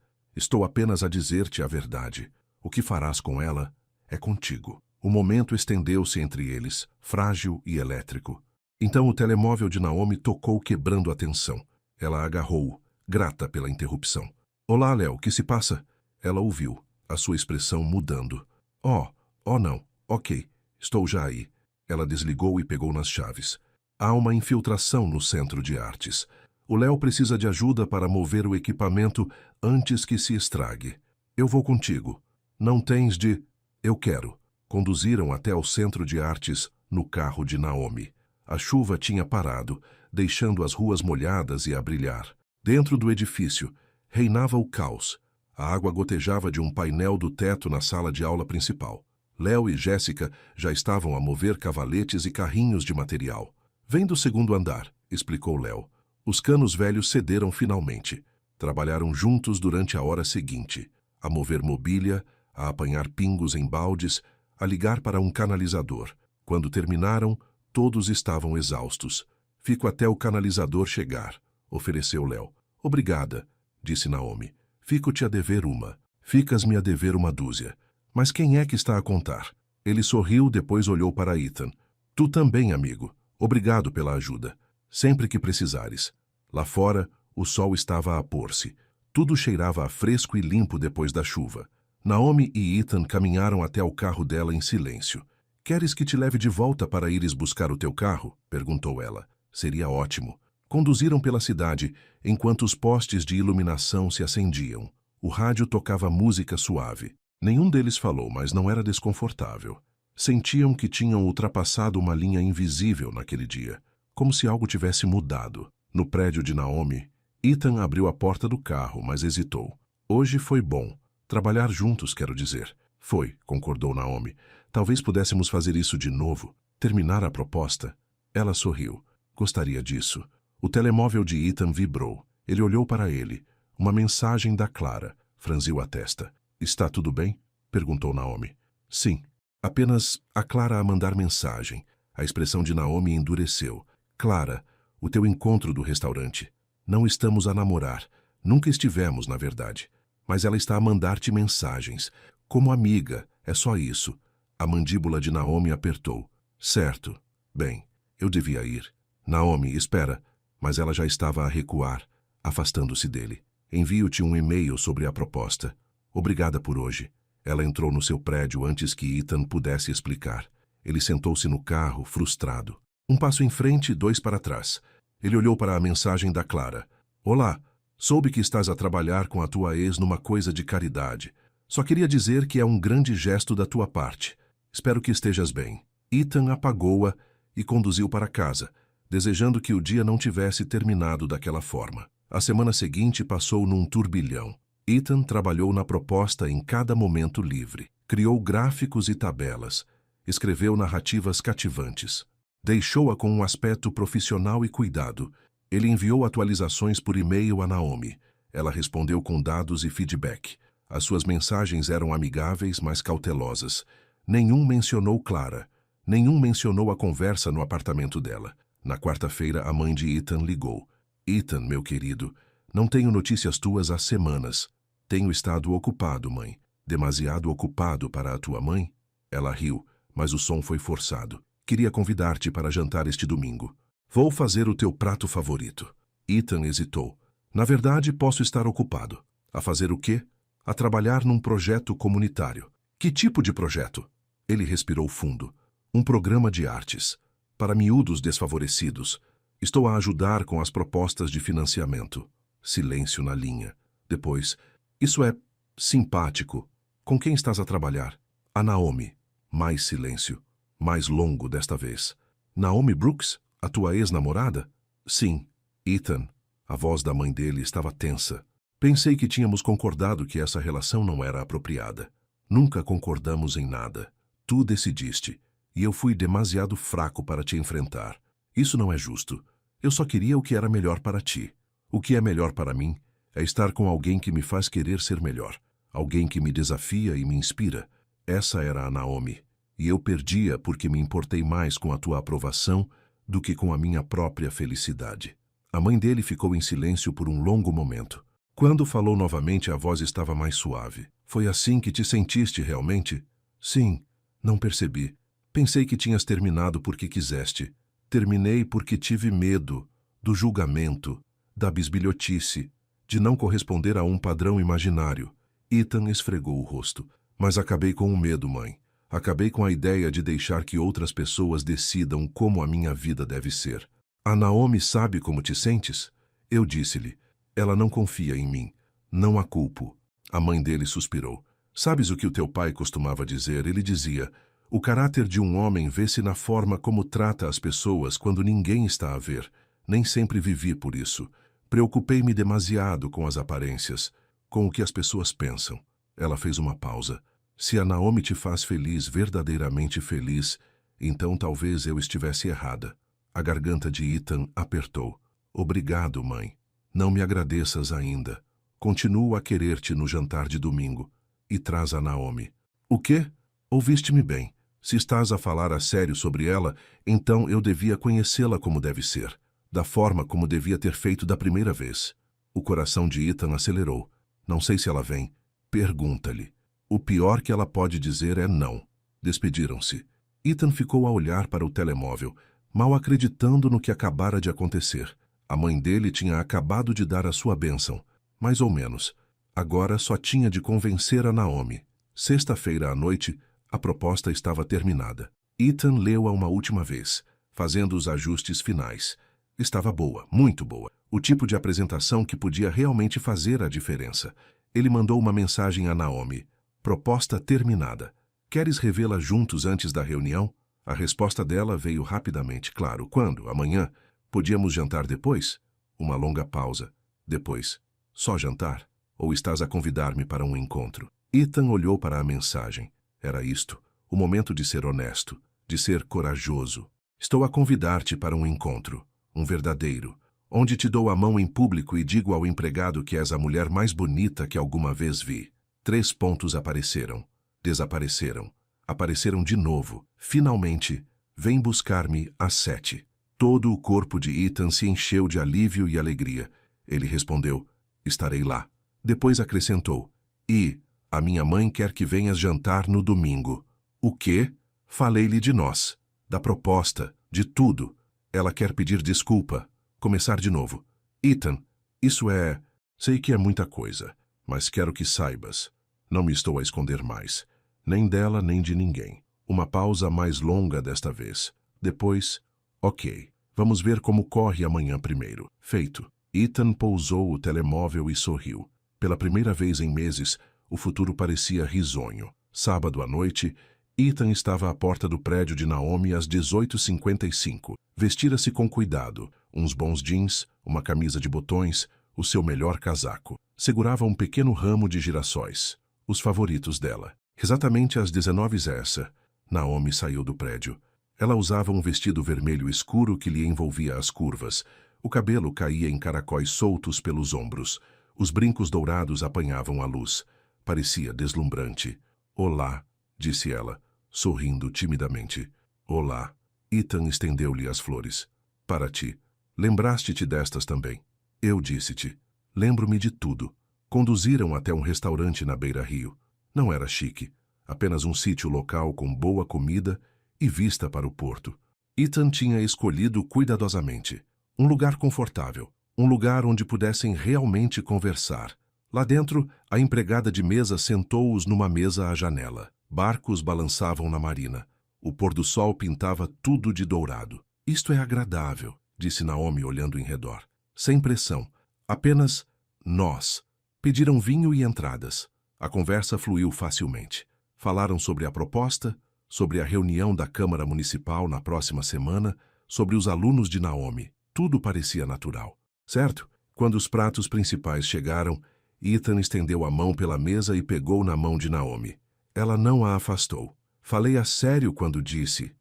Estou apenas a dizer-te a verdade. O que farás com ela é contigo. O momento estendeu-se entre eles, frágil e elétrico. Então o telemóvel de Naomi tocou, quebrando a tensão. Ela agarrou-o, grata pela interrupção. Olá, Léo, que se passa? Ela ouviu, a sua expressão mudando. Oh não, ok, estou já aí. Ela desligou e pegou nas chaves. Há uma infiltração no Centro de Artes. O Léo precisa de ajuda para mover o equipamento antes que se estrague. Eu vou contigo. Não tens de... Eu quero. Conduziram até ao Centro de Artes no carro de Naomi. A chuva tinha parado, deixando as ruas molhadas e a brilhar. Dentro do edifício, reinava o caos. A água gotejava de um painel do teto na sala de aula principal. Léo e Jéssica já estavam a mover cavaletes e carrinhos de material. Vem do segundo andar, explicou Léo. Os canos velhos cederam finalmente. Trabalharam juntos durante a hora seguinte, a mover mobília, a apanhar pingos em baldes, a ligar para um canalizador. Quando terminaram, todos estavam exaustos. Fico até o canalizador chegar, ofereceu Léo. Obrigada, disse Naomi. Fico-te a dever uma. Ficas-me a dever uma dúzia. Mas quem é que está a contar? Ele sorriu, depois olhou para Ethan. Tu também, amigo. Obrigado pela ajuda. Sempre que precisares. Lá fora, o sol estava a pôr-se. Tudo cheirava a fresco e limpo depois da chuva. Naomi e Ethan caminharam até o carro dela em silêncio. Queres que te leve de volta para ires buscar o teu carro? Perguntou ela. Seria ótimo. Conduziram pela cidade, enquanto os postes de iluminação se acendiam. O rádio tocava música suave. Nenhum deles falou, mas não era desconfortável. Sentiam que tinham ultrapassado uma linha invisível naquele dia, como se algo tivesse mudado. No prédio de Naomi, Ethan abriu a porta do carro, mas hesitou. Hoje foi bom. Trabalhar juntos, quero dizer. Foi, concordou Naomi. Talvez pudéssemos fazer isso de novo. Terminar a proposta. Ela sorriu. Gostaria disso. O telemóvel de Ethan vibrou. Ele olhou para ele. Uma mensagem da Clara. Franziu a testa. Está tudo bem? Perguntou Naomi. Sim. Apenas a Clara a mandar mensagem. A expressão de Naomi endureceu. Clara, o teu encontro do restaurante. Não estamos a namorar. Nunca estivemos, na verdade. Mas ela está a mandar-te mensagens. Como amiga, é só isso. A mandíbula de Naomi apertou. Certo. Bem, eu devia ir. Naomi, espera. Mas ela já estava a recuar, afastando-se dele. Envio-te um e-mail sobre a proposta. Obrigada por hoje. Ela entrou no seu prédio antes que Ethan pudesse explicar. Ele sentou-se no carro, frustrado. Um passo em frente, 2 para trás. Ele olhou para a mensagem da Clara. Olá, soube que estás a trabalhar com a tua ex numa coisa de caridade. Só queria dizer que é um grande gesto da tua parte. Espero que estejas bem. Ethan apagou-a e conduziu para casa, desejando que o dia não tivesse terminado daquela forma. A semana seguinte passou num turbilhão. Ethan trabalhou na proposta em cada momento livre. Criou gráficos e tabelas. Escreveu narrativas cativantes. Deixou-a com um aspecto profissional e cuidado. Ele enviou atualizações por e-mail a Naomi. Ela respondeu com dados e feedback. As suas mensagens eram amigáveis, mas cautelosas. Nenhum mencionou Clara. Nenhum mencionou a conversa no apartamento dela. Na quarta-feira, a mãe de Ethan ligou. Ethan, meu querido, não tenho notícias tuas há semanas. Tenho estado ocupado, mãe. Demasiado ocupado para a tua mãe? Ela riu, mas o som foi forçado. Queria convidar-te para jantar este domingo. Vou fazer o teu prato favorito. Ethan hesitou. Na verdade, posso estar ocupado. A fazer o quê? A trabalhar num projeto comunitário. Que tipo de projeto? Ele respirou fundo. Um programa de artes. Para miúdos desfavorecidos. Estou a ajudar com as propostas de financiamento. Silêncio na linha. Depois, isso é simpático. Com quem estás a trabalhar? A Naomi. Mais silêncio. Mais longo desta vez. Naomi Brooks? A tua ex-namorada? Sim. Ethan. A voz da mãe dele estava tensa. Pensei que tínhamos concordado que essa relação não era apropriada. Nunca concordamos em nada. Tu decidiste. E eu fui demasiado fraco para te enfrentar. Isso não é justo. Eu só queria o que era melhor para ti. O que é melhor para mim é estar com alguém que me faz querer ser melhor. Alguém que me desafia e me inspira. Essa era a Naomi. E eu perdia porque me importei mais com a tua aprovação do que com a minha própria felicidade. A mãe dele ficou em silêncio por um longo momento. Quando falou novamente, a voz estava mais suave. Foi assim que te sentiste realmente? Sim, não percebi. Pensei que tinhas terminado porque quiseste. Terminei porque tive medo do julgamento, da bisbilhotice, de não corresponder a um padrão imaginário. Ethan esfregou o rosto. Mas acabei com o medo, mãe. Acabei com a ideia de deixar que outras pessoas decidam como a minha vida deve ser. A Naomi sabe como te sentes? Eu disse-lhe. Ela não confia em mim. Não a culpo. A mãe dele suspirou. Sabes o que o teu pai costumava dizer? Ele dizia: o caráter de um homem vê-se na forma como trata as pessoas quando ninguém está a ver. Nem sempre vivi por isso. Preocupei-me demasiado com as aparências, com o que as pessoas pensam. Ela fez uma pausa. Se a Naomi te faz feliz, verdadeiramente feliz, então talvez eu estivesse errada. A garganta de Ethan apertou. Obrigado, mãe. Não me agradeças ainda. Continuo a querer-te no jantar de domingo. E traz a Naomi. O quê? Ouviste-me bem. Se estás a falar a sério sobre ela, então eu devia conhecê-la como deve ser. Da forma como devia ter feito da primeira vez. O coração de Ethan acelerou. Não sei se ela vem. Pergunta-lhe. O pior que ela pode dizer é não. Despediram-se. Ethan ficou a olhar para o telemóvel, mal acreditando no que acabara de acontecer. A mãe dele tinha acabado de dar a sua bênção, mais ou menos. Agora só tinha de convencer a Naomi. Sexta-feira à noite, a proposta estava terminada. Ethan leu-a uma última vez, fazendo os ajustes finais. Estava boa, muito boa. O tipo de apresentação que podia realmente fazer a diferença. Ele mandou uma mensagem a Naomi. Proposta terminada. Queres revê-la juntos antes da reunião? A resposta dela veio rapidamente. Claro, quando? Amanhã? Podíamos jantar depois? Uma longa pausa. Depois, só jantar? Ou estás a convidar-me para um encontro? Ethan olhou para a mensagem. Era isto, o momento de ser honesto, de ser corajoso. Estou a convidar-te para um encontro, um verdadeiro, onde te dou a mão em público e digo ao empregado que és a mulher mais bonita que alguma vez vi. 3 pontos apareceram, desapareceram, apareceram de novo. Finalmente, vem buscar-me às 7. Todo o corpo de Ethan se encheu de alívio e alegria. Ele respondeu, estarei lá. Depois acrescentou, e a minha mãe quer que venhas jantar no domingo. O quê? Falei-lhe de nós, da proposta, de tudo. Ela quer pedir desculpa, começar de novo. Ethan, isso é... Sei que é muita coisa, mas quero que saibas. Não me estou a esconder mais. Nem dela, nem de ninguém. Uma pausa mais longa desta vez. Depois, ok. Vamos ver como corre amanhã primeiro. Feito. Ethan pousou o telemóvel e sorriu. Pela primeira vez em meses, o futuro parecia risonho. Sábado à noite, Ethan estava à porta do prédio de Naomi às 18h55. Vestira-se com cuidado, uns bons jeans, uma camisa de botões, o seu melhor casaco. Segurava um pequeno ramo de girassóis, os favoritos dela. Exatamente às 19h, Naomi saiu do prédio. Ela usava um vestido vermelho escuro que lhe envolvia as curvas. O cabelo caía em caracóis soltos pelos ombros. Os brincos dourados apanhavam a luz. Parecia deslumbrante. Olá, disse ela, sorrindo timidamente. Olá. Ethan estendeu-lhe as flores. Para ti. Lembraste-te destas também? Eu disse-te. Lembro-me de tudo. Conduziram até um restaurante na beira-rio. Não era chique. Apenas um sítio local com boa comida e vista para o porto. Ethan tinha escolhido cuidadosamente. Um lugar confortável. Um lugar onde pudessem realmente conversar. Lá dentro, a empregada de mesa sentou-os numa mesa à janela. Barcos balançavam na marina. O pôr-do-sol pintava tudo de dourado. Isto é agradável, disse Naomi olhando em redor. Sem pressão. Apenas nós. Pediram vinho e entradas. A conversa fluiu facilmente. Falaram sobre a proposta, sobre a reunião da Câmara Municipal na próxima semana, sobre os alunos de Naomi. Tudo parecia natural. Certo? Quando os pratos principais chegaram, Ethan estendeu a mão pela mesa e pegou na mão de Naomi. Ela não a afastou. Falei a sério quando disse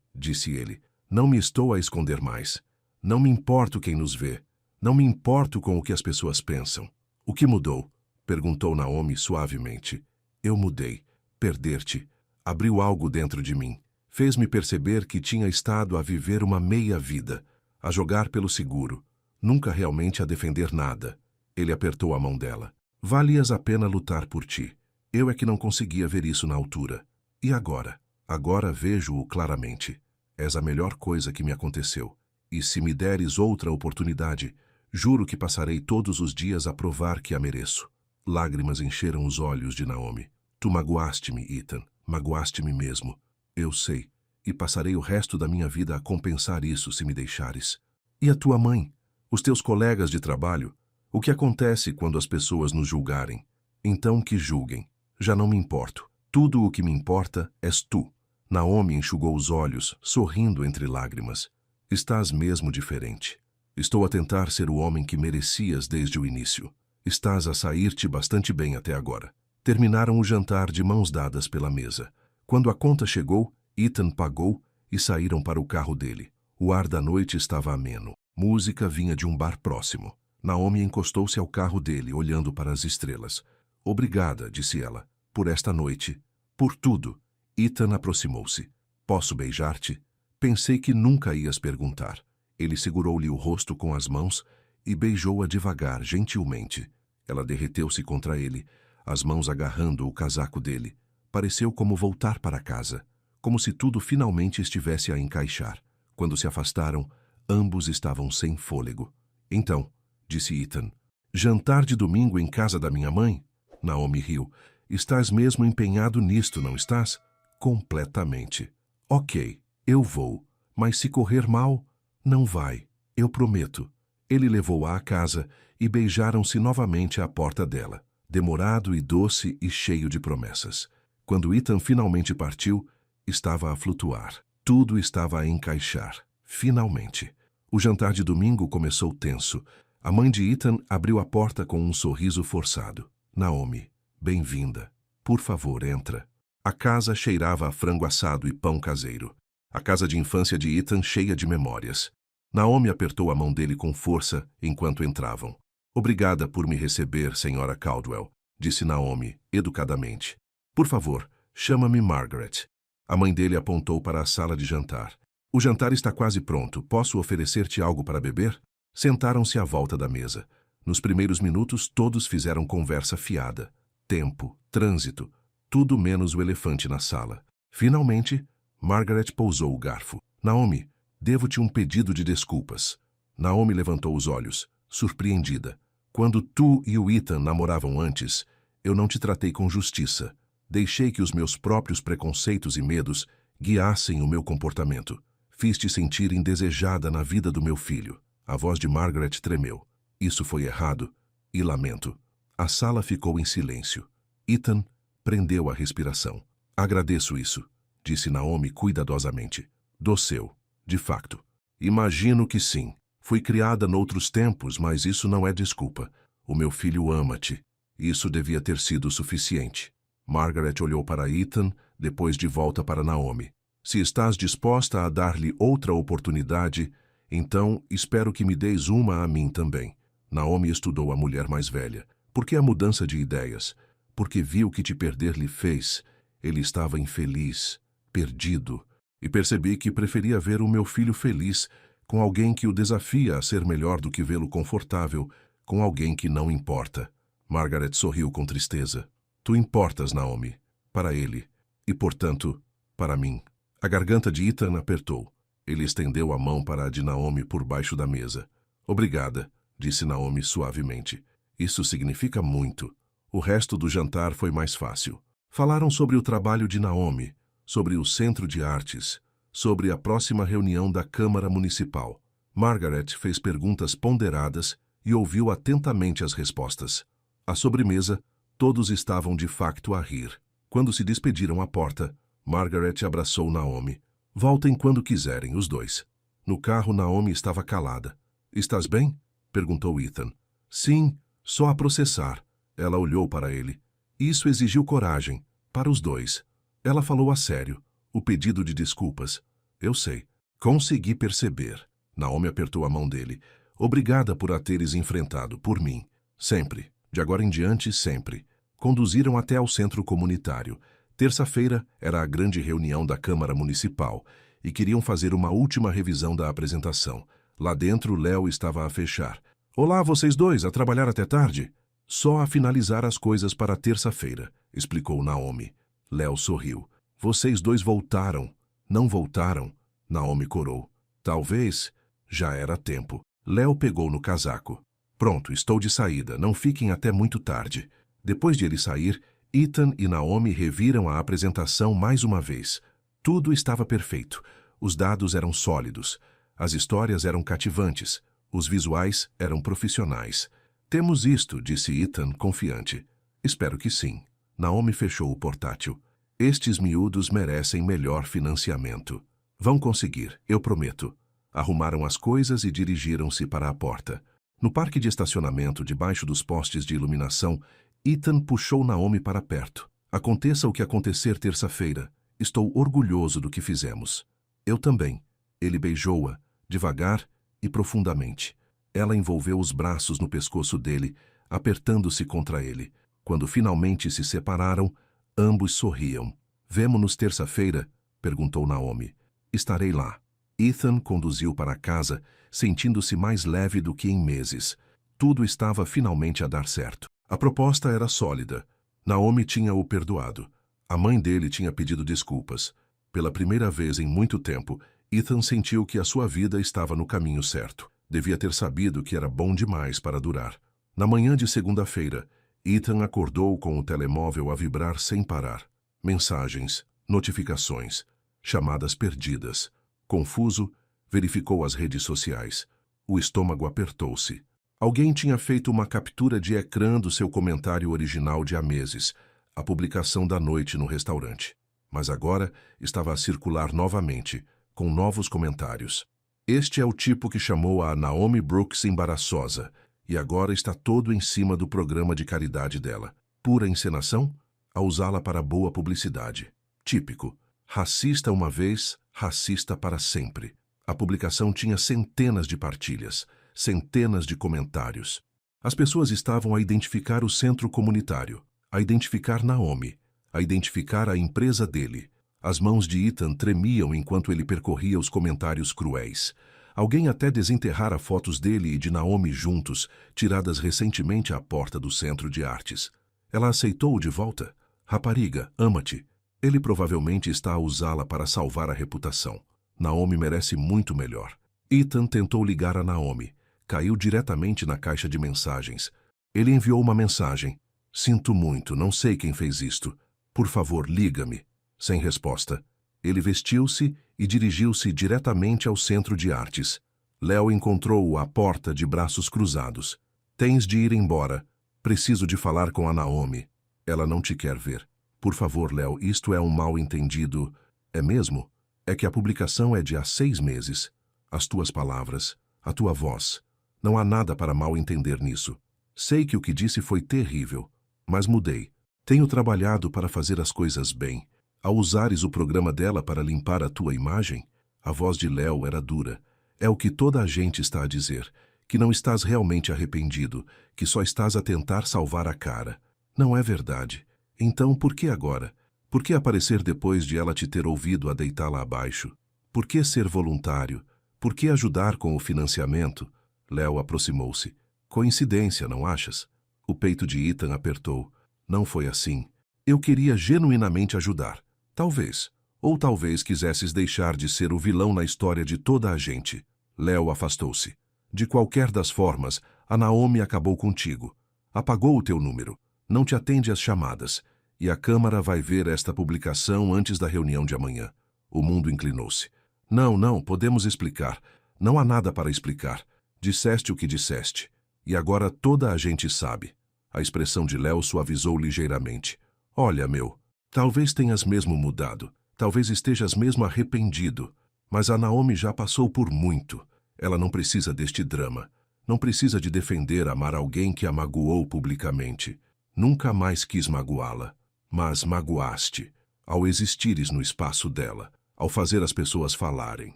ele. Não me estou a esconder mais. Não me importo quem nos vê. Não me importo com o que as pessoas pensam. O que mudou? Perguntou Naomi suavemente. Eu mudei. Perder-te. Abriu algo dentro de mim. Fez-me perceber que tinha estado a viver uma meia-vida, a jogar pelo seguro, nunca realmente a defender nada. Ele apertou a mão dela. Valias a pena lutar por ti. Eu é que não conseguia ver isso na altura. E agora? Agora vejo-o claramente. És a melhor coisa que me aconteceu. E se me deres outra oportunidade, juro que passarei todos os dias a provar que a mereço. Lágrimas encheram os olhos de Naomi. Tu magoaste-me, Ethan. Magoaste-me mesmo. Eu sei. E passarei o resto da minha vida a compensar isso se me deixares. E a tua mãe? Os teus colegas de trabalho? O que acontece quando as pessoas nos julgarem? Então que julguem. Já não me importo. Tudo o que me importa és tu. Naomi enxugou os olhos, sorrindo entre lágrimas. Estás mesmo diferente. Estou a tentar ser o homem que merecias desde o início. Estás a sair-te bastante bem até agora. Terminaram o jantar de mãos dadas pela mesa. Quando a conta chegou, Ethan pagou e saíram para o carro dele. O ar da noite estava ameno. Música vinha de um bar próximo. Naomi encostou-se ao carro dele, olhando para as estrelas. Obrigada, disse ela, por esta noite. Por tudo. Ethan aproximou-se. Posso beijar-te? Pensei que nunca ias perguntar. Ele segurou-lhe o rosto com as mãos e beijou-a devagar, gentilmente. Ela derreteu-se contra ele, as mãos agarrando o casaco dele. Pareceu como voltar para casa, como se tudo finalmente estivesse a encaixar. Quando se afastaram, ambos estavam sem fôlego. Então, disse Ethan, jantar de domingo em casa da minha mãe? Naomi riu. Estás mesmo empenhado nisto, não estás? Completamente. Ok, eu vou. Mas se correr mal, não vai. Eu prometo. Ele levou-a à casa e beijaram-se novamente à porta dela, demorado e doce e cheio de promessas. Quando Ethan finalmente partiu, estava a flutuar. Tudo estava a encaixar. Finalmente. O jantar de domingo começou tenso. A mãe de Ethan abriu a porta com um sorriso forçado. Naomi, bem-vinda. Por favor, entra. A casa cheirava a frango assado e pão caseiro. A casa de infância de Ethan cheia de memórias. Naomi apertou a mão dele com força enquanto entravam. Obrigada por me receber, senhora Caldwell, disse Naomi, educadamente. Por favor, chama-me Margaret. A mãe dele apontou para a sala de jantar. O jantar está quase pronto. Posso oferecer-te algo para beber? Sentaram-se à volta da mesa. Nos primeiros minutos, todos fizeram conversa fiada. Tempo, trânsito, tudo menos o elefante na sala. Finalmente, Margaret pousou o garfo. Naomi, devo-te um pedido de desculpas. Naomi levantou os olhos, surpreendida. Quando tu e o Ethan namoravam antes, eu não te tratei com justiça. Deixei que os meus próprios preconceitos e medos guiassem o meu comportamento. Fiz-te sentir indesejada na vida do meu filho. A voz de Margaret tremeu. Isso foi errado e lamento. A sala ficou em silêncio. Ethan prendeu a respiração. Agradeço isso, disse Naomi cuidadosamente. Do seu, de facto. Imagino que sim. Fui criada noutros tempos, mas isso não é desculpa. O meu filho ama-te. Isso devia ter sido suficiente. Margaret olhou para Ethan, depois de volta para Naomi. Se estás disposta a dar-lhe outra oportunidade, então espero que me deis uma a mim também. Naomi estudou a mulher mais velha. Por que a mudança de ideias? Porque viu que te perder lhe fez. Ele estava infeliz, perdido, e percebi que preferia ver o meu filho feliz com alguém que o desafia a ser melhor do que vê-lo confortável, com alguém que não importa. Margaret sorriu com tristeza. Tu importas, Naomi, para ele, e, portanto, para mim. A garganta de Ethan apertou. Ele estendeu a mão para a de Naomi por baixo da mesa. Obrigada, disse Naomi suavemente. Isso significa muito. O resto do jantar foi mais fácil. Falaram sobre o trabalho de Naomi, sobre o Centro de Artes, sobre a próxima reunião da Câmara Municipal. Margaret fez perguntas ponderadas e ouviu atentamente as respostas. À sobremesa, todos estavam de facto a rir. Quando se despediram à porta, Margaret abraçou Naomi. Voltem quando quiserem, os dois. No carro, Naomi estava calada. Estás bem? Perguntou Ethan. Sim, só a processar. Ela olhou para ele. Isso exigiu coragem, para os dois. Ela falou a sério. O pedido de desculpas. Eu sei. Consegui perceber. Naomi apertou a mão dele. Obrigada por a teres enfrentado, por mim. Sempre. De agora em diante, sempre. Conduziram até ao centro comunitário. Terça-feira era a grande reunião da Câmara Municipal e queriam fazer uma última revisão da apresentação. Lá dentro, Léo estava a fechar. Olá, vocês dois, a trabalhar até tarde? Só a finalizar as coisas para terça-feira, explicou Naomi. Léo sorriu. Vocês dois voltaram. Não voltaram? Naomi corou. Talvez. Já era tempo. Léo pegou no casaco. Pronto, estou de saída. Não fiquem até muito tarde. Depois de ele sair, Ethan e Naomi reviram a apresentação mais uma vez. Tudo estava perfeito. Os dados eram sólidos. As histórias eram cativantes. Os visuais eram profissionais. Temos isto, disse Ethan, confiante. Espero que sim. Naomi fechou o portátil. Estes miúdos merecem melhor financiamento. Vão conseguir, eu prometo. Arrumaram as coisas e dirigiram-se para a porta. No parque de estacionamento, debaixo dos postes de iluminação, Ethan puxou Naomi para perto. Aconteça o que acontecer terça-feira. Estou orgulhoso do que fizemos. Eu também. Ele beijou-a, devagar e profundamente. Ela envolveu os braços no pescoço dele, apertando-se contra ele. Quando finalmente se separaram, ambos sorriam. Vemo-nos terça-feira? Perguntou Naomi. Estarei lá. Ethan conduziu para casa, sentindo-se mais leve do que em meses. Tudo estava finalmente a dar certo. A proposta era sólida. Naomi tinha-o perdoado. A mãe dele tinha pedido desculpas. Pela primeira vez em muito tempo, Ethan sentiu que a sua vida estava no caminho certo. Devia ter sabido que era bom demais para durar. Na manhã de segunda-feira, Ethan acordou com o telemóvel a vibrar sem parar. Mensagens, notificações, chamadas perdidas. Confuso, verificou as redes sociais. O estômago apertou-se. Alguém tinha feito uma captura de ecrã do seu comentário original de há meses, a publicação da noite no restaurante. Mas agora estava a circular novamente, com novos comentários. Este é o tipo que chamou a Naomi Brooks embaraçosa. E agora está todo em cima do programa de caridade dela. Pura encenação? A usá-la para boa publicidade. Típico. Racista uma vez, racista para sempre. A publicação tinha centenas de partilhas, centenas de comentários. As pessoas estavam a identificar o centro comunitário, a identificar Naomi, a identificar a empresa dele. As mãos de Ethan tremiam enquanto ele percorria os comentários cruéis. Alguém até desenterrara fotos dele e de Naomi juntos, tiradas recentemente à porta do Centro de Artes. Ela aceitou-o de volta. Rapariga, ama-te. Ele provavelmente está a usá-la para salvar a reputação. Naomi merece muito melhor. Ethan tentou ligar a Naomi. Caiu diretamente na caixa de mensagens. Ele enviou uma mensagem. Sinto muito, não sei quem fez isto. Por favor, liga-me. Sem resposta. Ele vestiu-se e dirigiu-se diretamente ao Centro de Artes. Léo encontrou-o à porta de braços cruzados. Tens de ir embora. Preciso de falar com a Naomi. Ela não te quer ver. Por favor, Léo, isto é um mal-entendido. É mesmo? É que a publicação é de há 6 meses. As tuas palavras, a tua voz. Não há nada para mal entender nisso. Sei que o que disse foi terrível, mas mudei. Tenho trabalhado para fazer as coisas bem. Ao usares o programa dela para limpar a tua imagem, a voz de Léo era dura. É o que toda a gente está a dizer, que não estás realmente arrependido, que só estás a tentar salvar a cara. Não é verdade. Então, por que agora? Por que aparecer depois de ela te ter ouvido a deitá-la abaixo? Por que ser voluntário? Por que ajudar com o financiamento? Léo aproximou-se. Coincidência, não achas? O peito de Ethan apertou. Não foi assim. Eu queria genuinamente ajudar. Talvez. Ou talvez quisesses deixar de ser o vilão na história de toda a gente. Léo afastou-se. De qualquer das formas, a Naomi acabou contigo. Apagou o teu número. Não te atende às chamadas. E a Câmara vai ver esta publicação antes da reunião de amanhã. O mundo inclinou-se. Não, podemos explicar. Não há nada para explicar. Disseste o que disseste. E agora toda a gente sabe. A expressão de Léo suavizou ligeiramente. Olha, meu, talvez tenhas mesmo mudado. Talvez estejas mesmo arrependido. Mas a Naomi já passou por muito. Ela não precisa deste drama. Não precisa de defender amar alguém que a magoou publicamente. Nunca mais quis magoá-la. Mas magoaste, ao existires no espaço dela, ao fazer as pessoas falarem.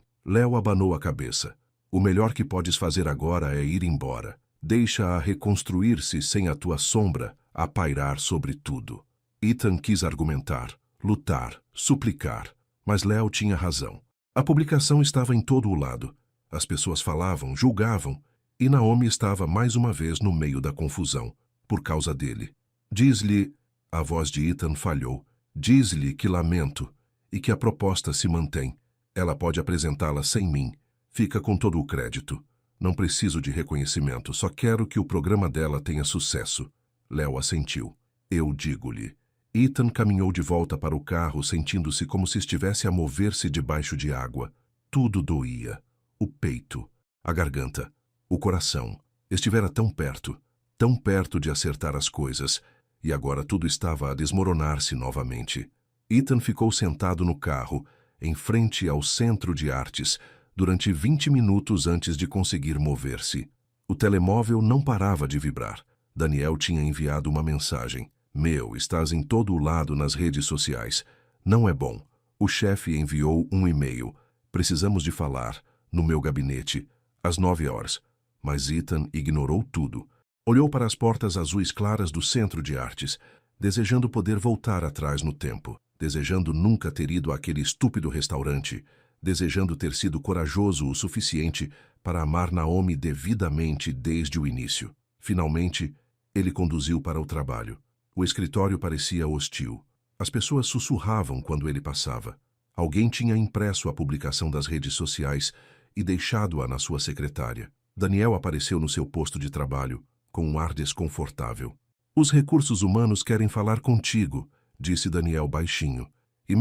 Léo abanou a cabeça. O melhor que podes fazer agora é ir embora. Deixa-a reconstruir-se sem a tua sombra a pairar sobre tudo. Ethan quis argumentar, lutar, suplicar, mas Léo tinha razão. A publicação estava em todo o lado. As pessoas falavam, julgavam, e Naomi estava mais uma vez no meio da confusão, por causa dele. Diz-lhe... A voz de Ethan falhou. Diz-lhe que lamento e que a proposta se mantém. Ela pode apresentá-la sem mim. Fica com todo o crédito. Não preciso de reconhecimento, só quero que o programa dela tenha sucesso. Léo assentiu. Eu digo-lhe. Ethan caminhou de volta para o carro, sentindo-se como se estivesse a mover-se debaixo de água. Tudo doía. O peito, a garganta, o coração. Estivera tão perto de acertar as coisas. E agora tudo estava a desmoronar-se novamente. Ethan ficou sentado no carro, em frente ao Centro de Artes, durante 20 minutos antes de conseguir mover-se. O telemóvel não parava de vibrar. Daniel tinha enviado uma mensagem. Meu, estás em todo o lado nas redes sociais. Não é bom. O chefe enviou um e-mail. Precisamos de falar, no meu gabinete, às 9 horas. Mas Ethan ignorou tudo. Olhou para as portas azuis claras do Centro de Artes, desejando poder voltar atrás no tempo, desejando nunca ter ido àquele estúpido restaurante, desejando ter sido corajoso o suficiente para amar Naomi devidamente desde o início. Finalmente, ele conduziu para o trabalho. O escritório parecia hostil. As pessoas sussurravam quando ele passava. Alguém tinha impresso a publicação das redes sociais e deixado-a na sua secretária. Daniel apareceu no seu posto de trabalho, com um ar desconfortável. Os recursos humanos querem falar contigo, disse Daniel baixinho. E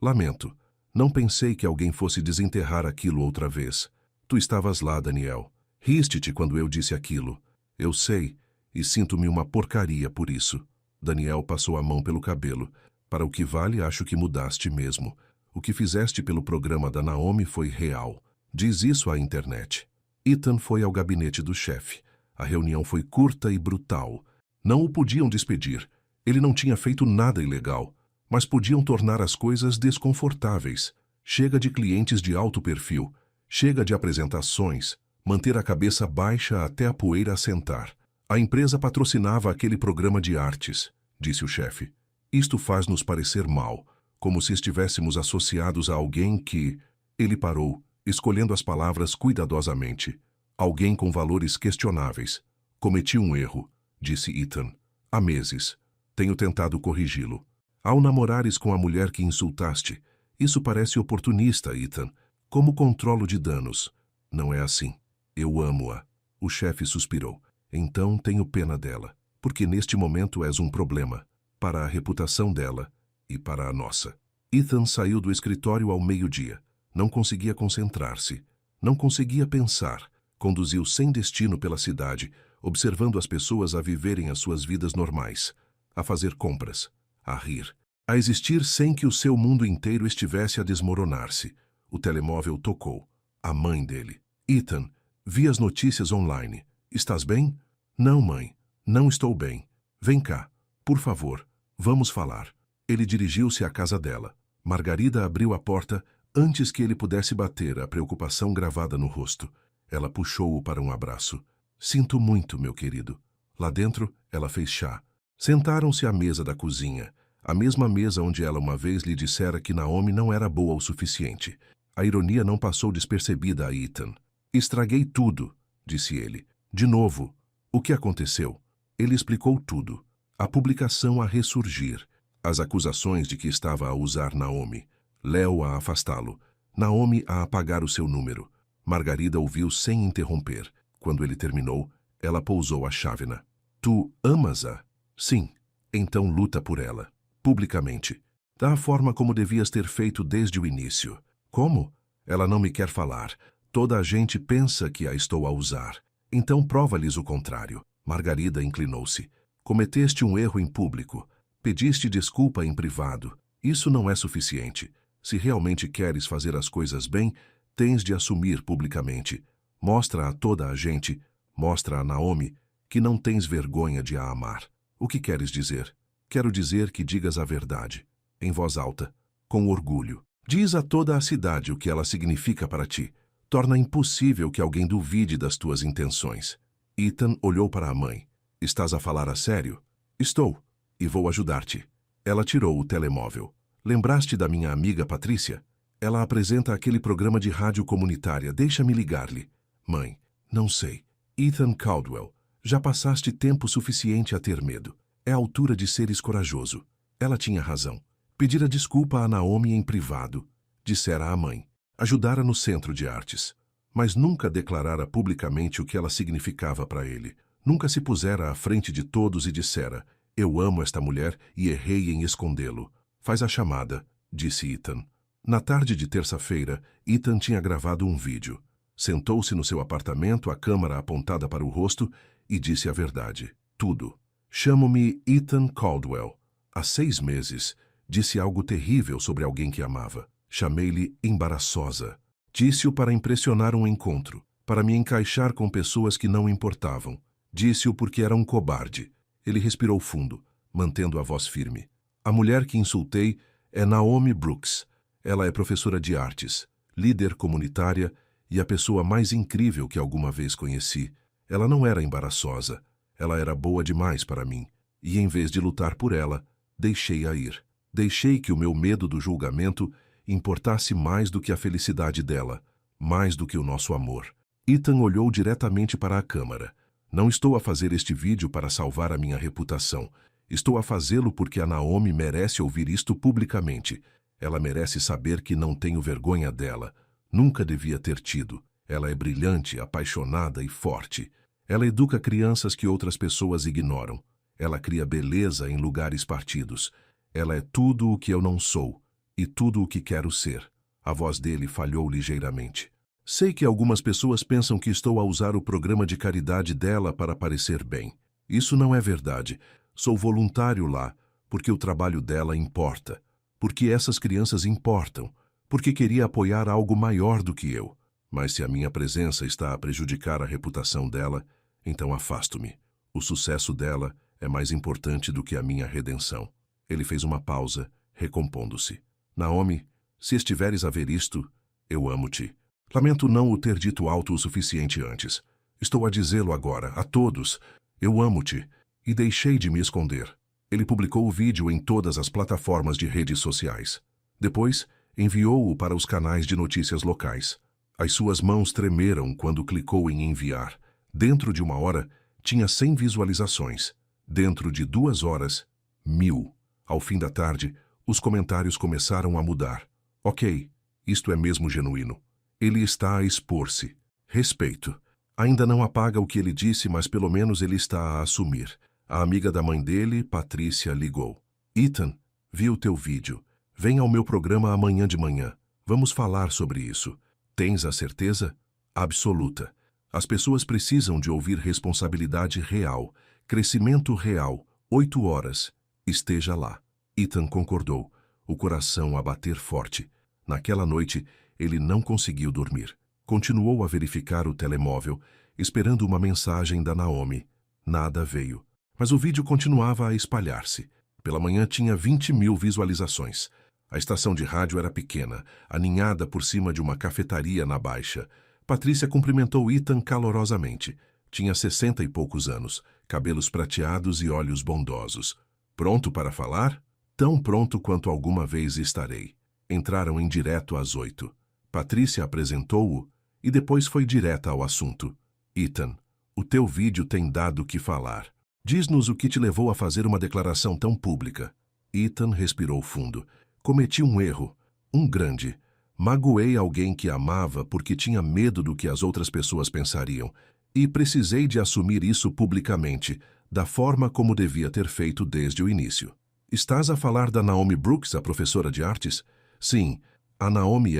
lamento. Não pensei que alguém fosse desenterrar aquilo outra vez. Tu estavas lá, Daniel. Riste-te quando eu disse aquilo. Eu sei, e sinto-me uma porcaria por isso. Daniel passou a mão pelo cabelo. Para o que vale, acho que mudaste mesmo. O que fizeste pelo programa da Naomi foi real. Diz isso à internet. Ethan foi ao gabinete do chefe. A reunião foi curta e brutal. Não o podiam despedir. Ele não tinha feito nada ilegal, mas podiam tornar as coisas desconfortáveis. Chega de clientes de alto perfil. Chega de apresentações. Manter a cabeça baixa até a poeira assentar. A empresa patrocinava aquele programa de artes, disse o chefe. Isto faz-nos parecer mal, como se estivéssemos associados a alguém que... Ele parou, escolhendo as palavras cuidadosamente. Alguém com valores questionáveis. Cometi um erro, disse Ethan. Há meses. Tenho tentado corrigi-lo. Ao namorares com a mulher que insultaste, isso parece oportunista, Ethan. Como controlo de danos? Não é assim. Eu amo-a. O chefe suspirou. Então tenho pena dela, porque neste momento és um problema, para a reputação dela e para a nossa. Ethan saiu do escritório ao meio-dia. Não conseguia concentrar-se. Não conseguia pensar. Conduziu sem destino pela cidade, observando as pessoas a viverem as suas vidas normais, a fazer compras, a rir, a existir sem que o seu mundo inteiro estivesse a desmoronar-se. O telemóvel tocou. A mãe dele. Ethan, vi as notícias online. Estás bem? Não, mãe. Não estou bem. Vem cá. Por favor. Vamos falar. Ele dirigiu-se à casa dela. Margarida abriu a porta antes que ele pudesse bater a preocupação gravada no rosto. Ela puxou-o para um abraço. Sinto muito, meu querido. Lá dentro, ela fez chá. Sentaram-se à mesa da cozinha, a mesma mesa onde ela uma vez lhe dissera que Naomi não era boa o suficiente. A ironia não passou despercebida a Ethan. Estraguei tudo, disse ele. De novo. O que aconteceu? Ele explicou tudo. A publicação a ressurgir. As acusações de que estava a usar Naomi. Léo a afastá-lo. Naomi a apagar o seu número. Margarida ouviu sem interromper. Quando ele terminou, ela pousou a chávena. Tu amas-a? Sim. Então luta por ela. Publicamente. Da forma como devias ter feito desde o início. Como? Ela não me quer falar. Toda a gente pensa que a estou a usar. Então prova-lhes o contrário. Margarida inclinou-se. Cometeste um erro em público. Pediste desculpa em privado. Isso não é suficiente. Se realmente queres fazer as coisas bem, tens de assumir publicamente. Mostra a toda a gente, mostra a Naomi, que não tens vergonha de a amar. O que queres dizer? Quero dizer que digas a verdade, em voz alta, com orgulho. Diz a toda a cidade o que ela significa para ti. Torna impossível que alguém duvide das tuas intenções. Ethan olhou para a mãe. Estás a falar a sério? Estou, e vou ajudar-te. Ela tirou o telemóvel. Lembraste da minha amiga Patrícia? Ela apresenta aquele programa de rádio comunitária. Deixa-me ligar-lhe. Mãe, não sei. Ethan Caldwell, já passaste tempo suficiente a ter medo. É a altura de seres corajoso. Ela tinha razão. Pedira desculpa a Naomi em privado, dissera à mãe. Ajudara no centro de artes. Mas nunca declarara publicamente o que ela significava para ele. Nunca se pusera à frente de todos e dissera: eu amo esta mulher e errei em escondê-lo. Faz a chamada, disse Ethan. Na tarde de terça-feira, Ethan tinha gravado um vídeo. Sentou-se no seu apartamento, a câmera apontada para o rosto, e disse a verdade. Tudo. Chamo-me Ethan Caldwell. Há 6 meses, disse algo terrível sobre alguém que amava. Chamei-lhe embaraçosa. Disse-o para impressionar um encontro, para me encaixar com pessoas que não importavam. Disse-o porque era um cobarde. Ele respirou fundo, mantendo a voz firme. A mulher que insultei é Naomi Brooks. Ela é professora de artes, líder comunitária e a pessoa mais incrível que alguma vez conheci. Ela não era embaraçosa. Ela era boa demais para mim. E em vez de lutar por ela, deixei-a ir. Deixei que o meu medo do julgamento importasse mais do que a felicidade dela, mais do que o nosso amor. Ethan olhou diretamente para a câmara. Não estou a fazer este vídeo para salvar a minha reputação. Estou a fazê-lo porque a Naomi merece ouvir isto publicamente. Ela merece saber que não tenho vergonha dela. Nunca devia ter tido. Ela é brilhante, apaixonada e forte. Ela educa crianças que outras pessoas ignoram. Ela cria beleza em lugares partidos. Ela é tudo o que eu não sou e tudo o que quero ser. A voz dele falhou ligeiramente. Sei que algumas pessoas pensam que estou a usar o programa de caridade dela para parecer bem. Isso não é verdade. Sou voluntário lá, porque o trabalho dela importa, porque essas crianças importam, porque queria apoiar algo maior do que eu. Mas se a minha presença está a prejudicar a reputação dela, Então afasto-me. O sucesso dela é mais importante do que a minha redenção. Ele fez uma pausa, recompondo-se. Naomi, se estiveres a ver isto, eu amo-te. Lamento não o ter dito alto o suficiente antes. Estou a dizê-lo agora, a todos. Eu amo-te. E deixei de me esconder. Ele publicou o vídeo em todas as plataformas de redes sociais. Depois, enviou-o para os canais de notícias locais. As suas mãos tremeram quando clicou em enviar. Dentro de 1 hora, tinha 100 visualizações. Dentro de 2 horas, 1000. Ao fim da tarde, os comentários começaram a mudar. Ok, isto é mesmo genuíno. Ele está a expor-se. Respeito. Ainda não apaga o que ele disse, mas pelo menos ele está a assumir. A amiga da mãe dele, Patrícia, ligou. Ethan, vi o teu vídeo. Vem ao meu programa amanhã de manhã. Vamos falar sobre isso. Tens a certeza? Absoluta. As pessoas precisam de ouvir responsabilidade real, crescimento real, 8 horas. Esteja lá. Ethan concordou, o coração a bater forte. Naquela noite, ele não conseguiu dormir. Continuou a verificar o telemóvel, esperando uma mensagem da Naomi. Nada veio. Mas o vídeo continuava a espalhar-se. Pela manhã tinha 20.000 visualizações. A estação de rádio era pequena, aninhada por cima de uma cafetaria na Baixa. Patrícia cumprimentou Ethan calorosamente. Tinha 60 e poucos anos, cabelos prateados e olhos bondosos. Pronto para falar? Tão pronto quanto alguma vez estarei. Entraram em direto às 8. Patrícia apresentou-o e depois foi direta ao assunto. Ethan, o teu vídeo tem dado o que falar. Diz-nos o que te levou a fazer uma declaração tão pública. Ethan respirou fundo. Cometi um erro, um grande. Magoei alguém que amava porque tinha medo do que as outras pessoas pensariam. E precisei de assumir isso publicamente, da forma como devia ter feito desde o início. Estás a falar da Naomi Brooks, a professora de artes? Sim, a Naomi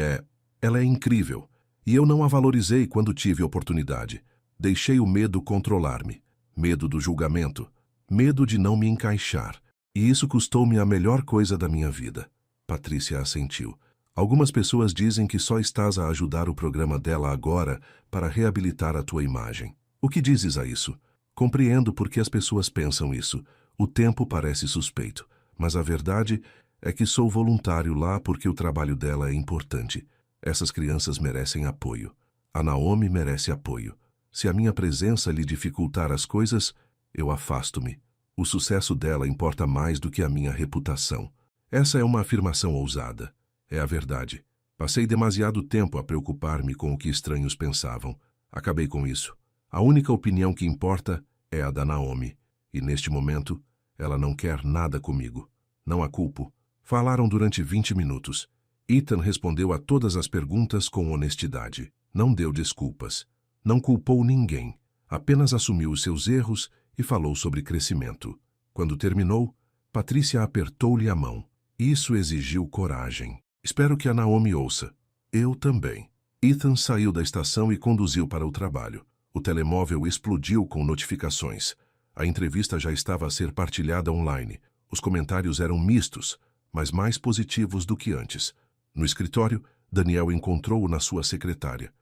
ela é incrível. E eu não a valorizei quando tive oportunidade. Deixei o medo controlar-me. Medo do julgamento, medo de não me encaixar. E isso custou-me a melhor coisa da minha vida. Patrícia assentiu. Algumas pessoas dizem que só estás a ajudar o programa dela agora para reabilitar a tua imagem. O que dizes a isso? Compreendo por que as pessoas pensam isso. O tempo parece suspeito, mas a verdade é que sou voluntário lá porque o trabalho dela é importante. Essas crianças merecem apoio. A Naomi merece apoio. Se a minha presença lhe dificultar as coisas, eu afasto-me. O sucesso dela importa mais do que a minha reputação. Essa é uma afirmação ousada. É a verdade. Passei demasiado tempo a preocupar-me com o que estranhos pensavam. Acabei com isso. A única opinião que importa é a da Naomi. E neste momento, ela não quer nada comigo. Não a culpo. Falaram durante 20 minutos. Ethan respondeu a todas as perguntas com honestidade. Não deu desculpas. Não culpou ninguém, apenas assumiu os seus erros e falou sobre crescimento. Quando terminou, Patrícia apertou-lhe a mão. Isso exigiu coragem. Espero que a Naomi ouça. Eu também. Ethan saiu da estação e conduziu para o trabalho. O telemóvel explodiu com notificações. A entrevista já estava a ser partilhada online. Os comentários eram mistos, mas mais positivos do que antes. No escritório, Daniel encontrou-o na sua secretária.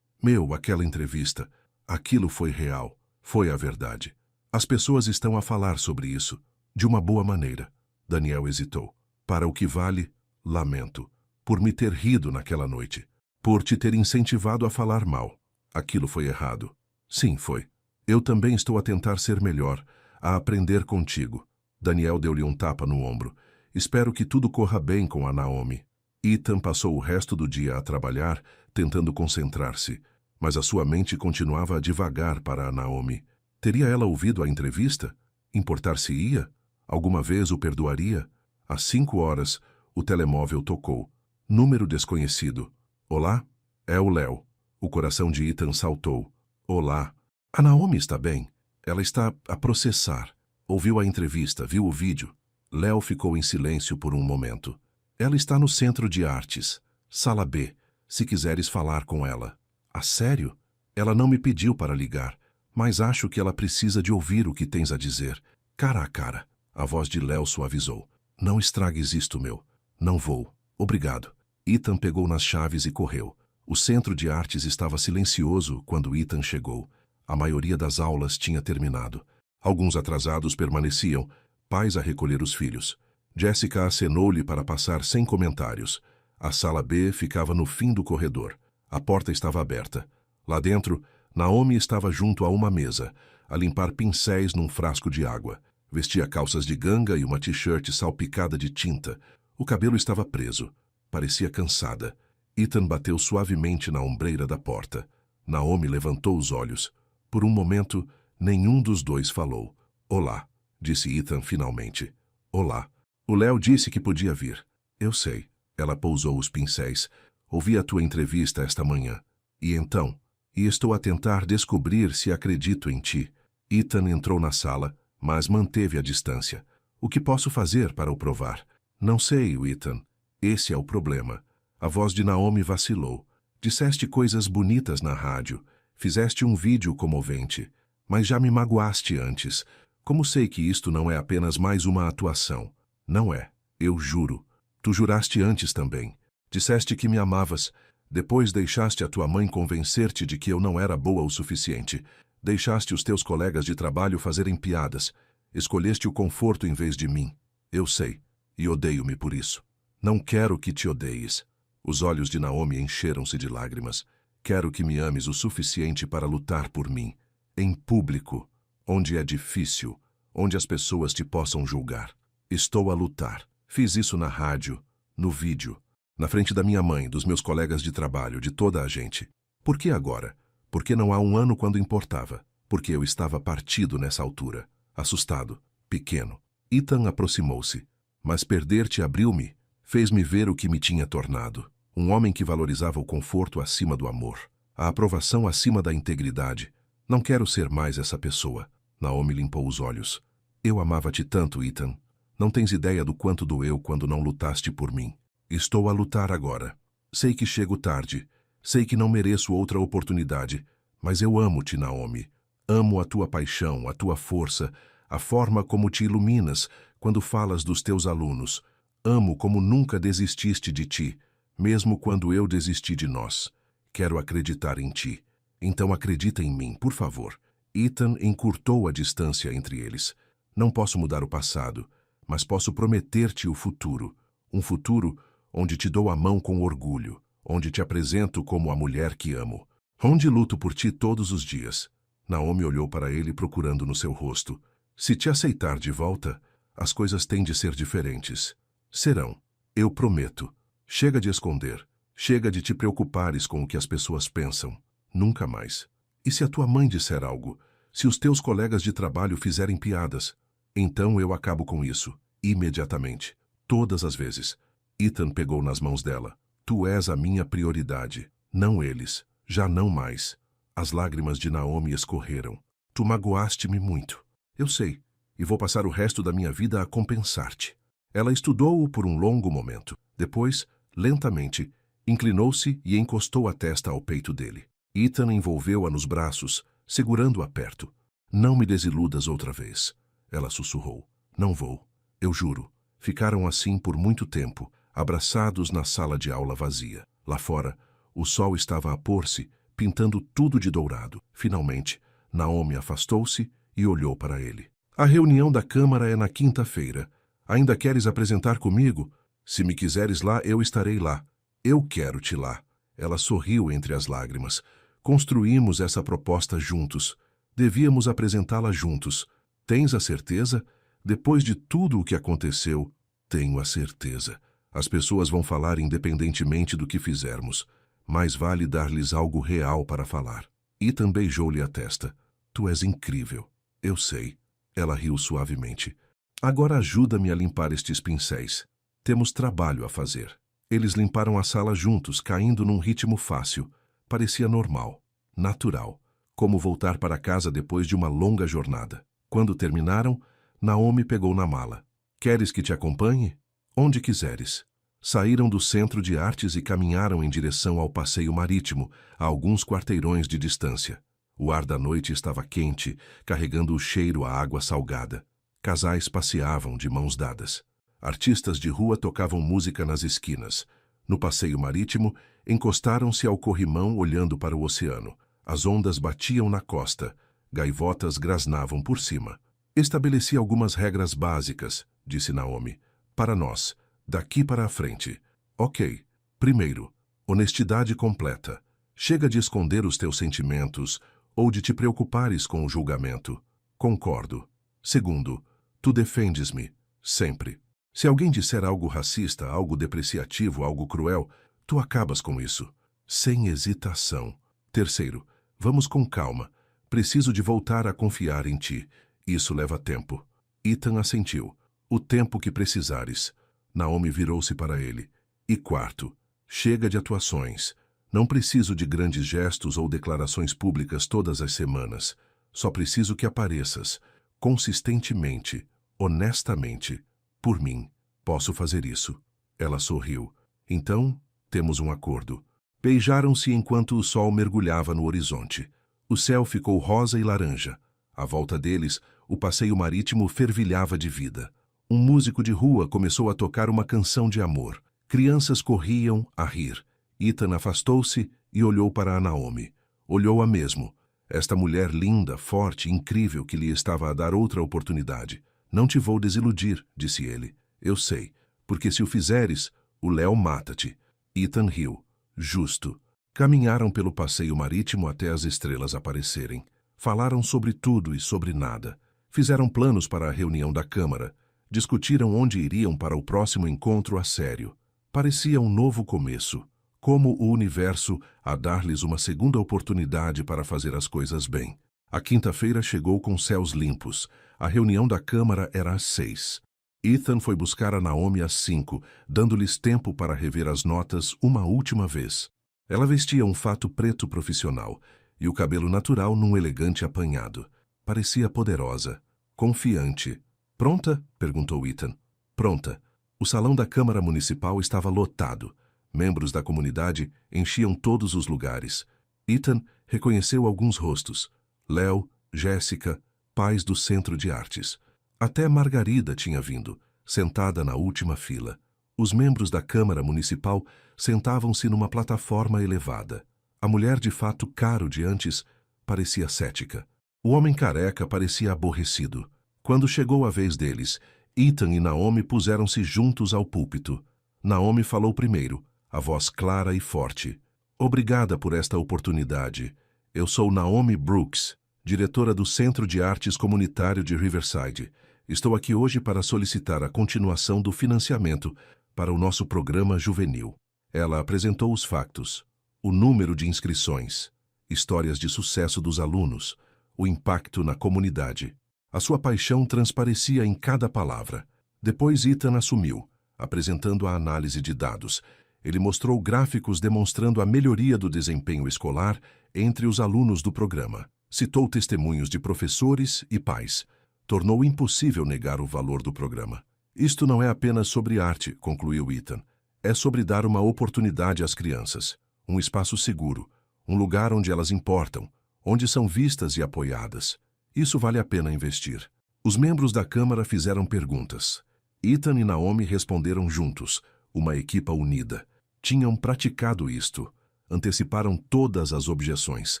Aquela entrevista. Aquilo foi real. Foi a verdade. As pessoas estão a falar sobre isso. De uma boa maneira. Daniel hesitou. Para o que vale, lamento. Por me ter rido naquela noite. Por te ter incentivado a falar mal. Aquilo foi errado. Sim, foi. Eu também estou a tentar ser melhor, a aprender contigo. Daniel deu-lhe um tapa no ombro. Espero que tudo corra bem com a Naomi. Ethan passou o resto do dia a trabalhar, tentando concentrar-se, mas a sua mente continuava a divagar para a Naomi. Teria ela ouvido a entrevista? Importar-se-ia? Alguma vez o perdoaria? Às 5 horas, o telemóvel tocou. Número desconhecido. Olá? É o Léo. O coração de Ethan saltou. Olá. A Naomi está bem. Ela está a processar. Ouviu a entrevista, viu o vídeo. Léo ficou em silêncio por um momento. Ela está no centro de artes. Sala B. Se quiseres falar com ela. A sério? Ela não me pediu para ligar, mas acho que ela precisa de ouvir o que tens a dizer. Cara a cara. A voz de Léo suavizou. Não estragues isto, meu. Não vou. Obrigado. Ethan pegou nas chaves e correu. O centro de artes estava silencioso quando Ethan chegou. A maioria das aulas tinha terminado. Alguns atrasados permaneciam, pais a recolher os filhos. Jessica acenou-lhe para passar sem comentários. A sala B ficava no fim do corredor. A porta estava aberta. Lá dentro, Naomi estava junto a uma mesa, a limpar pincéis num frasco de água. Vestia calças de ganga e uma t-shirt salpicada de tinta. O cabelo estava preso. Parecia cansada. Ethan bateu suavemente na ombreira da porta. Naomi levantou os olhos. Por um momento, nenhum dos dois falou. Olá, disse Ethan finalmente. Olá. O Léo disse que podia vir. Eu sei. Ela pousou os pincéis. Ouvi a tua entrevista esta manhã. E então? E estou a tentar descobrir se acredito em ti. Ethan entrou na sala, mas manteve a distância. O que posso fazer para o provar? Não sei, Ethan. Esse é o problema. A voz de Naomi vacilou. Disseste coisas bonitas na rádio. Fizeste um vídeo comovente. Mas já me magoaste antes. Como sei que isto não é apenas mais uma atuação? Não é. Eu juro. Tu juraste antes também. Disseste que me amavas. Depois deixaste a tua mãe convencer-te de que eu não era boa o suficiente. Deixaste os teus colegas de trabalho fazerem piadas. Escolheste o conforto em vez de mim. Eu sei. E odeio-me por isso. Não quero que te odeies. Os olhos de Naomi encheram-se de lágrimas. Quero que me ames o suficiente para lutar por mim. Em público. Onde é difícil. Onde as pessoas te possam julgar. Estou a lutar. Fiz isso na rádio, no vídeo, na frente da minha mãe, dos meus colegas de trabalho, de toda a gente. Por que agora? Porque não há um ano quando importava. Porque eu estava partido nessa altura. Assustado. Pequeno. Ethan aproximou-se. Mas perder-te abriu-me. Fez-me ver o que me tinha tornado. Um homem que valorizava o conforto acima do amor. A aprovação acima da integridade. Não quero ser mais essa pessoa. Naomi limpou os olhos. Eu amava-te tanto, Ethan. Não tens ideia do quanto doeu quando não lutaste por mim. Estou a lutar agora. Sei que chego tarde. Sei que não mereço outra oportunidade. Mas eu amo-te, Naomi. Amo a tua paixão, a tua força, a forma como te iluminas quando falas dos teus alunos. Amo como nunca desististe de ti, mesmo quando eu desisti de nós. Quero acreditar em ti. Então acredita em mim, por favor. Ethan encurtou a distância entre eles. Não posso mudar o passado, mas posso prometer-te o futuro. Um futuro onde te dou a mão com orgulho, onde te apresento como a mulher que amo, onde luto por ti todos os dias. Naomi olhou para ele procurando no seu rosto. Se te aceitar de volta, as coisas têm de ser diferentes. Serão. Eu prometo. Chega de esconder. Chega de te preocupares com o que as pessoas pensam. Nunca mais. E se a tua mãe disser algo? Se os teus colegas de trabalho fizerem piadas? Então eu acabo com isso. Imediatamente. Todas as vezes. Ethan pegou nas mãos dela. Tu és a minha prioridade. Não eles. Já não mais. As lágrimas de Naomi escorreram. Tu magoaste-me muito. Eu sei. E vou passar o resto da minha vida a compensar-te. Ela estudou-o por um longo momento. Depois, lentamente, inclinou-se e encostou a testa ao peito dele. Ethan envolveu-a nos braços, segurando-a perto. Não me desiludas outra vez. Ela sussurrou. Não vou. Eu juro. Ficaram assim por muito tempo, abraçados na sala de aula vazia. Lá fora, o sol estava a pôr-se, pintando tudo de dourado. Finalmente, Naomi afastou-se e olhou para ele. A reunião da Câmara é na quinta-feira. Ainda queres apresentar comigo? Se me quiseres lá, eu estarei lá. Eu quero-te lá. Ela sorriu entre as lágrimas. Construímos essa proposta juntos. Devíamos apresentá-la juntos. Tens a certeza? Depois de tudo o que aconteceu, tenho a certeza. As pessoas vão falar independentemente do que fizermos. Mais vale dar-lhes algo real para falar. Ethan beijou-lhe a testa. Tu és incrível. Eu sei. Ela riu suavemente. Agora ajuda-me a limpar estes pincéis. Temos trabalho a fazer. Eles limparam a sala juntos, caindo num ritmo fácil. Parecia normal, natural, como voltar para casa depois de uma longa jornada. Quando terminaram, Naomi pegou na mala. Queres que te acompanhe? Onde quiseres. Saíram do centro de artes e caminharam em direção ao passeio marítimo, a alguns quarteirões de distância. O ar da noite estava quente, carregando o cheiro à água salgada. Casais passeavam de mãos dadas. Artistas de rua tocavam música nas esquinas. No passeio marítimo, encostaram-se ao corrimão olhando para o oceano. As ondas batiam na costa, gaivotas grasnavam por cima. Estabeleci algumas regras básicas, disse Naomi, para nós, daqui para a frente. Ok. Primeiro, honestidade completa. Chega de esconder os teus sentimentos ou de te preocupares com o julgamento. Concordo. Segundo, tu defendes-me, sempre. Se alguém disser algo racista, algo depreciativo, algo cruel, tu acabas com isso, sem hesitação. Terceiro, vamos com calma. Preciso de voltar a confiar em ti. Isso leva tempo. Ethan assentiu. O tempo que precisares. Naomi virou-se para ele. E quarto, chega de atuações. Não preciso de grandes gestos ou declarações públicas todas as semanas. Só preciso que apareças, consistentemente, honestamente, por mim. Posso fazer isso. Ela sorriu. Então, temos um acordo. Beijaram-se enquanto o sol mergulhava no horizonte. O céu ficou rosa e laranja. À volta deles, o passeio marítimo fervilhava de vida. Um músico de rua começou a tocar uma canção de amor. Crianças corriam a rir. Ethan afastou-se e olhou para a Naomi. Olhou-a mesmo. Esta mulher linda, forte, incrível que lhe estava a dar outra oportunidade. Não te vou desiludir, disse ele. Eu sei, porque se o fizeres, o Léo mata-te. Ethan riu. Justo. Caminharam pelo passeio marítimo até as estrelas aparecerem. Falaram sobre tudo e sobre nada. Fizeram planos para a reunião da Câmara. Discutiram onde iriam para o próximo encontro a sério. Parecia um novo começo, como o universo a dar-lhes uma segunda oportunidade para fazer as coisas bem. A quinta-feira chegou com céus limpos. A reunião da Câmara era às 6. Ethan foi buscar a Naomi às 5, dando-lhes tempo para rever as notas uma última vez. Ela vestia um fato preto profissional e o cabelo natural num elegante apanhado. Parecia poderosa, confiante. Pronta? Perguntou Ethan. Pronta. O salão da Câmara Municipal estava lotado. Membros da comunidade enchiam todos os lugares. Ethan reconheceu alguns rostos. Léo, Jéssica, pais do Centro de Artes. Até Margarida tinha vindo, sentada na última fila. Os membros da Câmara Municipal sentavam-se numa plataforma elevada. A mulher de fato caro de antes parecia cética. O homem careca parecia aborrecido. Quando chegou a vez deles, Ethan e Naomi puseram-se juntos ao púlpito. Naomi falou primeiro, a voz clara e forte. Obrigada por esta oportunidade. Eu sou Naomi Brooks, diretora do Centro de Artes Comunitário de Riverside. Estou aqui hoje para solicitar a continuação do financiamento para o nosso programa juvenil. Ela apresentou os factos, o número de inscrições, histórias de sucesso dos alunos, o impacto na comunidade. A sua paixão transparecia em cada palavra. Depois Ethan assumiu, apresentando a análise de dados. Ele mostrou gráficos demonstrando a melhoria do desempenho escolar entre os alunos do programa. Citou testemunhos de professores e pais. Tornou impossível negar o valor do programa. Isto não é apenas sobre arte, concluiu Ethan. É sobre dar uma oportunidade às crianças, um espaço seguro, um lugar onde elas importam, onde são vistas e apoiadas. Isso vale a pena investir. Os membros da Câmara fizeram perguntas. Ethan e Naomi responderam juntos, uma equipa unida. Tinham praticado isto. Anteciparam todas as objeções.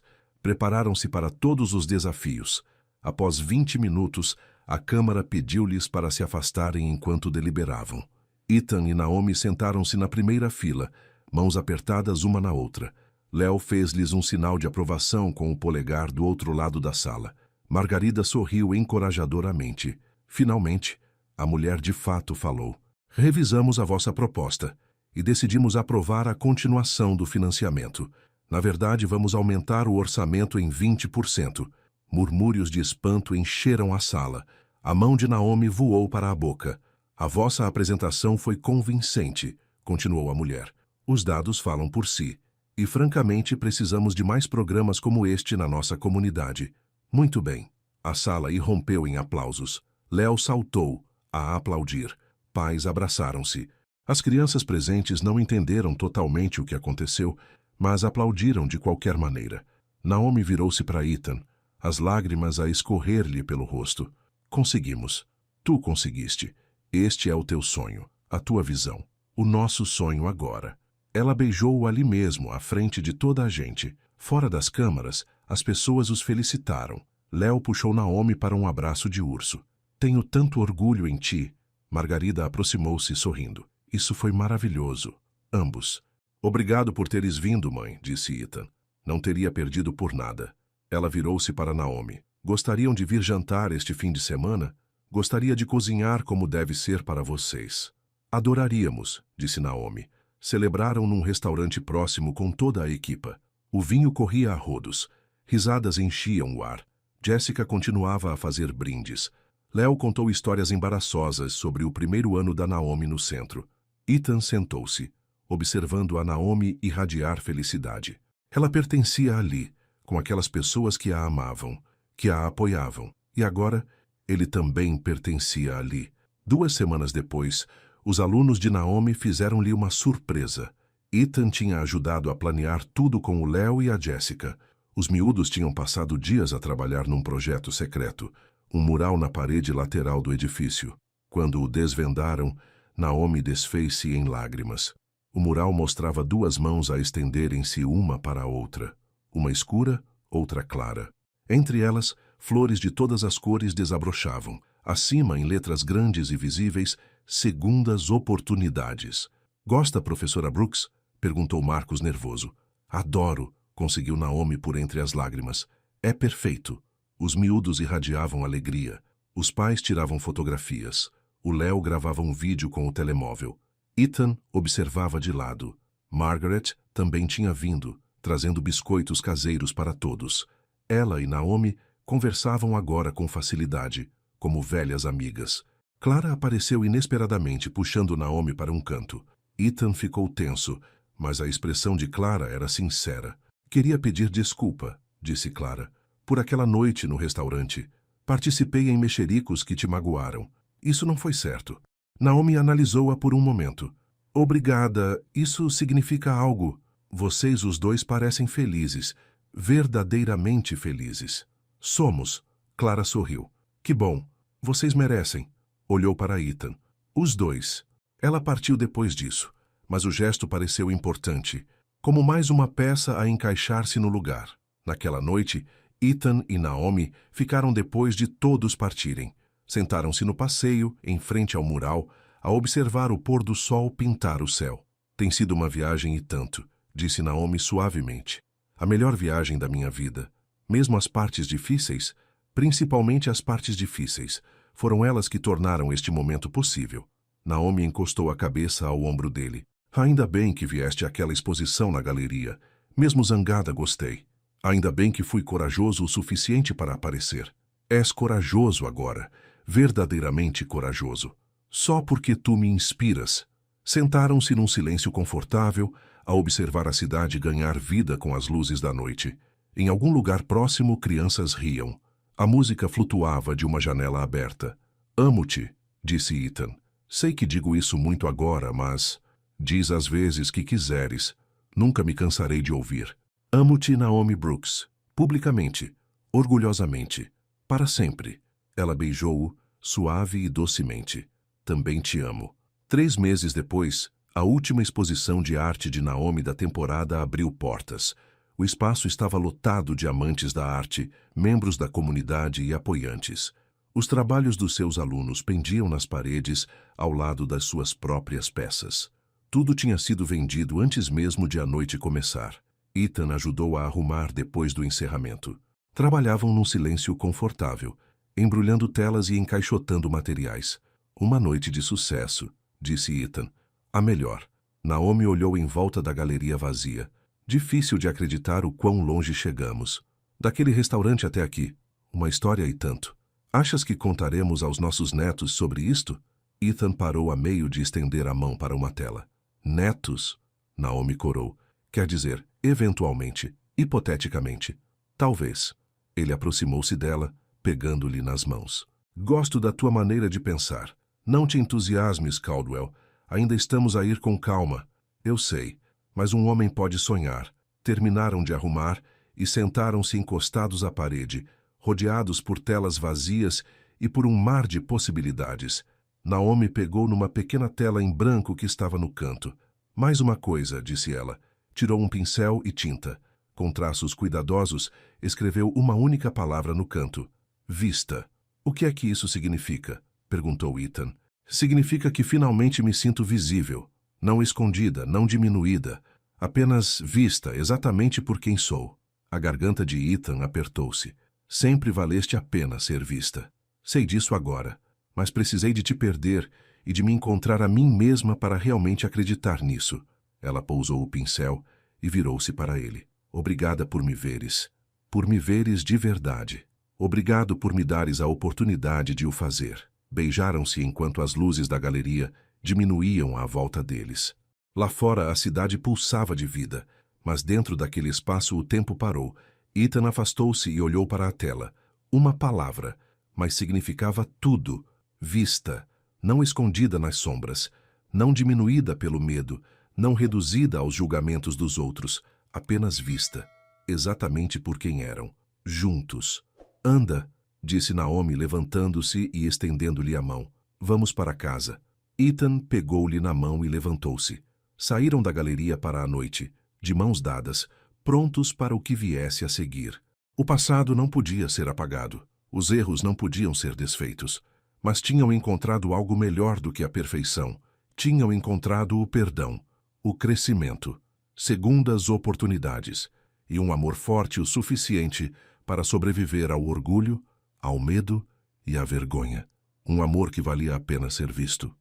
Prepararam-se para todos os desafios. Após 20 minutos, a Câmara pediu-lhes para se afastarem enquanto deliberavam. Ethan e Naomi sentaram-se na primeira fila, mãos apertadas uma na outra. Léo fez-lhes um sinal de aprovação com o polegar do outro lado da sala. Margarida sorriu encorajadoramente. Finalmente, a mulher de fato falou. Revisamos a vossa proposta e decidimos aprovar a continuação do financiamento. Na verdade, vamos aumentar o orçamento em 20%. Murmúrios de espanto encheram a sala. A mão de Naomi voou para a boca. A vossa apresentação foi convincente, continuou a mulher. Os dados falam por si. E, francamente, precisamos de mais programas como este na nossa comunidade. Muito bem. A sala irrompeu em aplausos. Léo saltou a aplaudir. Pais abraçaram-se. As crianças presentes não entenderam totalmente o que aconteceu, mas aplaudiram de qualquer maneira. Naomi virou-se para Ethan, as lágrimas a escorrer-lhe pelo rosto. Conseguimos. Tu conseguiste. Este é o teu sonho, a tua visão, o nosso sonho agora. Ela beijou-o ali mesmo, à frente de toda a gente. Fora das câmaras, As pessoas os felicitaram. Léo puxou Naomi para um abraço de urso. Tenho tanto orgulho em ti. Margarida aproximou-se sorrindo. Isso foi maravilhoso. Ambos. Obrigado por teres vindo, mãe, disse Ethan. Não teria perdido por nada. Ela virou-se para Naomi. Gostariam de vir jantar este fim de semana? Gostaria de cozinhar como deve ser para vocês. Adoraríamos, disse Naomi. Celebraram num restaurante próximo com toda a equipa. O vinho corria a rodos. Risadas enchiam o ar. Jessica continuava a fazer brindes. Léo contou histórias embaraçosas sobre o primeiro ano da Naomi no centro. Ethan sentou-se, observando a Naomi irradiar felicidade. Ela pertencia ali, com aquelas pessoas que a amavam, que a apoiavam. E agora, ele também pertencia ali. 2 semanas depois, os alunos de Naomi fizeram-lhe uma surpresa. Ethan tinha ajudado a planear tudo com o Léo e a Jessica. Os miúdos tinham passado dias a trabalhar num projeto secreto, um mural na parede lateral do edifício. Quando o desvendaram, Naomi desfez-se em lágrimas. O mural mostrava 2 mãos a estenderem-se uma para a outra, uma escura, outra clara. Entre elas, flores de todas as cores desabrochavam. Acima, em letras grandes e visíveis, segundas oportunidades. Gosta, professora Brooks? Perguntou Marcos nervoso. Adoro, conseguiu Naomi por entre as lágrimas. É perfeito. Os miúdos irradiavam alegria. Os pais tiravam fotografias. O Léo gravava um vídeo com o telemóvel. Ethan observava de lado. Margaret também tinha vindo, trazendo biscoitos caseiros para todos. Ela e Naomi conversavam agora com facilidade, como velhas amigas. Clara apareceu inesperadamente, puxando Naomi para um canto. Ethan ficou tenso, mas a expressão de Clara era sincera. Queria pedir desculpa, disse Clara, por aquela noite no restaurante. Participei em mexericos que te magoaram. Isso não foi certo. Naomi analisou-a por um momento. Obrigada, isso significa algo. Vocês os dois parecem felizes, verdadeiramente felizes. Somos. Clara sorriu. Que bom. Vocês merecem. Olhou para Ethan. Os dois. Ela partiu depois disso, mas o gesto pareceu importante, como mais uma peça a encaixar-se no lugar. Naquela noite, Ethan e Naomi ficaram depois de todos partirem. Sentaram-se no passeio, em frente ao mural, a observar o pôr do sol pintar o céu. Tem sido uma viagem e tanto, disse Naomi suavemente. A melhor viagem da minha vida. Mesmo as partes difíceis, principalmente as partes difíceis, foram elas que tornaram este momento possível. Naomi encostou a cabeça ao ombro dele. Ainda bem que vieste àquela exposição na galeria. Mesmo zangada, gostei. Ainda bem que fui corajoso o suficiente para aparecer. És corajoso agora, verdadeiramente corajoso. Só porque tu me inspiras. Sentaram-se num silêncio confortável, a observar a cidade ganhar vida com as luzes da noite. Em algum lugar próximo, crianças riam. A música flutuava de uma janela aberta. Amo-te, disse Ethan. Sei que digo isso muito agora, mas... Diz às vezes que quiseres. Nunca me cansarei de ouvir. Amo-te, Naomi Brooks. Publicamente. Orgulhosamente. Para sempre. Ela beijou-o, suave e docemente. Também te amo. 3 meses depois, a última exposição de arte de Naomi da temporada abriu portas. O espaço estava lotado de amantes da arte, membros da comunidade e apoiantes. Os trabalhos dos seus alunos pendiam nas paredes, ao lado das suas próprias peças. Tudo tinha sido vendido antes mesmo de a noite começar. Ethan ajudou a arrumar depois do encerramento. Trabalhavam num silêncio confortável, embrulhando telas e encaixotando materiais. Uma noite de sucesso, disse Ethan. A melhor. Naomi olhou em volta da galeria vazia. Difícil de acreditar o quão longe chegamos. Daquele restaurante até aqui. Uma história e tanto. Achas que contaremos aos nossos netos sobre isto? Ethan parou a meio de estender a mão para uma tela. Netos? Naomi corou. Quer dizer, eventualmente, hipoteticamente. Talvez. Ele aproximou-se dela, pegando-lhe nas mãos. Gosto da tua maneira de pensar. Não te entusiasmes, Caldwell. Ainda estamos a ir com calma. Eu sei, mas um homem pode sonhar. Terminaram de arrumar e sentaram-se encostados à parede, rodeados por telas vazias e por um mar de possibilidades. Naomi pegou numa pequena tela em branco que estava no canto. Mais uma coisa, disse ela. Tirou um pincel e tinta. Com traços cuidadosos, escreveu uma única palavra no canto. Vista. O que é que isso significa? Perguntou Ethan. Significa que finalmente me sinto visível. Não escondida, não diminuída. Apenas vista exatamente por quem sou. A garganta de Ethan apertou-se. Sempre valeste a pena ser vista. Sei disso agora, mas precisei de te perder e de me encontrar a mim mesma para realmente acreditar nisso. Ela pousou o pincel e virou-se para ele. Obrigada por me veres. Por me veres de verdade. Obrigado por me dares a oportunidade de o fazer. Beijaram-se enquanto as luzes da galeria diminuíam à volta deles. Lá fora a cidade pulsava de vida, mas dentro daquele espaço o tempo parou. Ethan afastou-se e olhou para a tela. Uma palavra, mas significava tudo. Vista, não escondida nas sombras, não diminuída pelo medo, não reduzida aos julgamentos dos outros, apenas vista, exatamente por quem eram, juntos. Anda, disse Naomi levantando-se e estendendo-lhe a mão. Vamos para casa. Ethan pegou-lhe na mão e levantou-se. Saíram da galeria para a noite, de mãos dadas, prontos para o que viesse a seguir. O passado não podia ser apagado. Os erros não podiam ser desfeitos. Mas tinham encontrado algo melhor do que a perfeição. Tinham encontrado o perdão, o crescimento, segundas oportunidades e um amor forte o suficiente para sobreviver ao orgulho, ao medo e à vergonha. Um amor que valia a pena ser visto.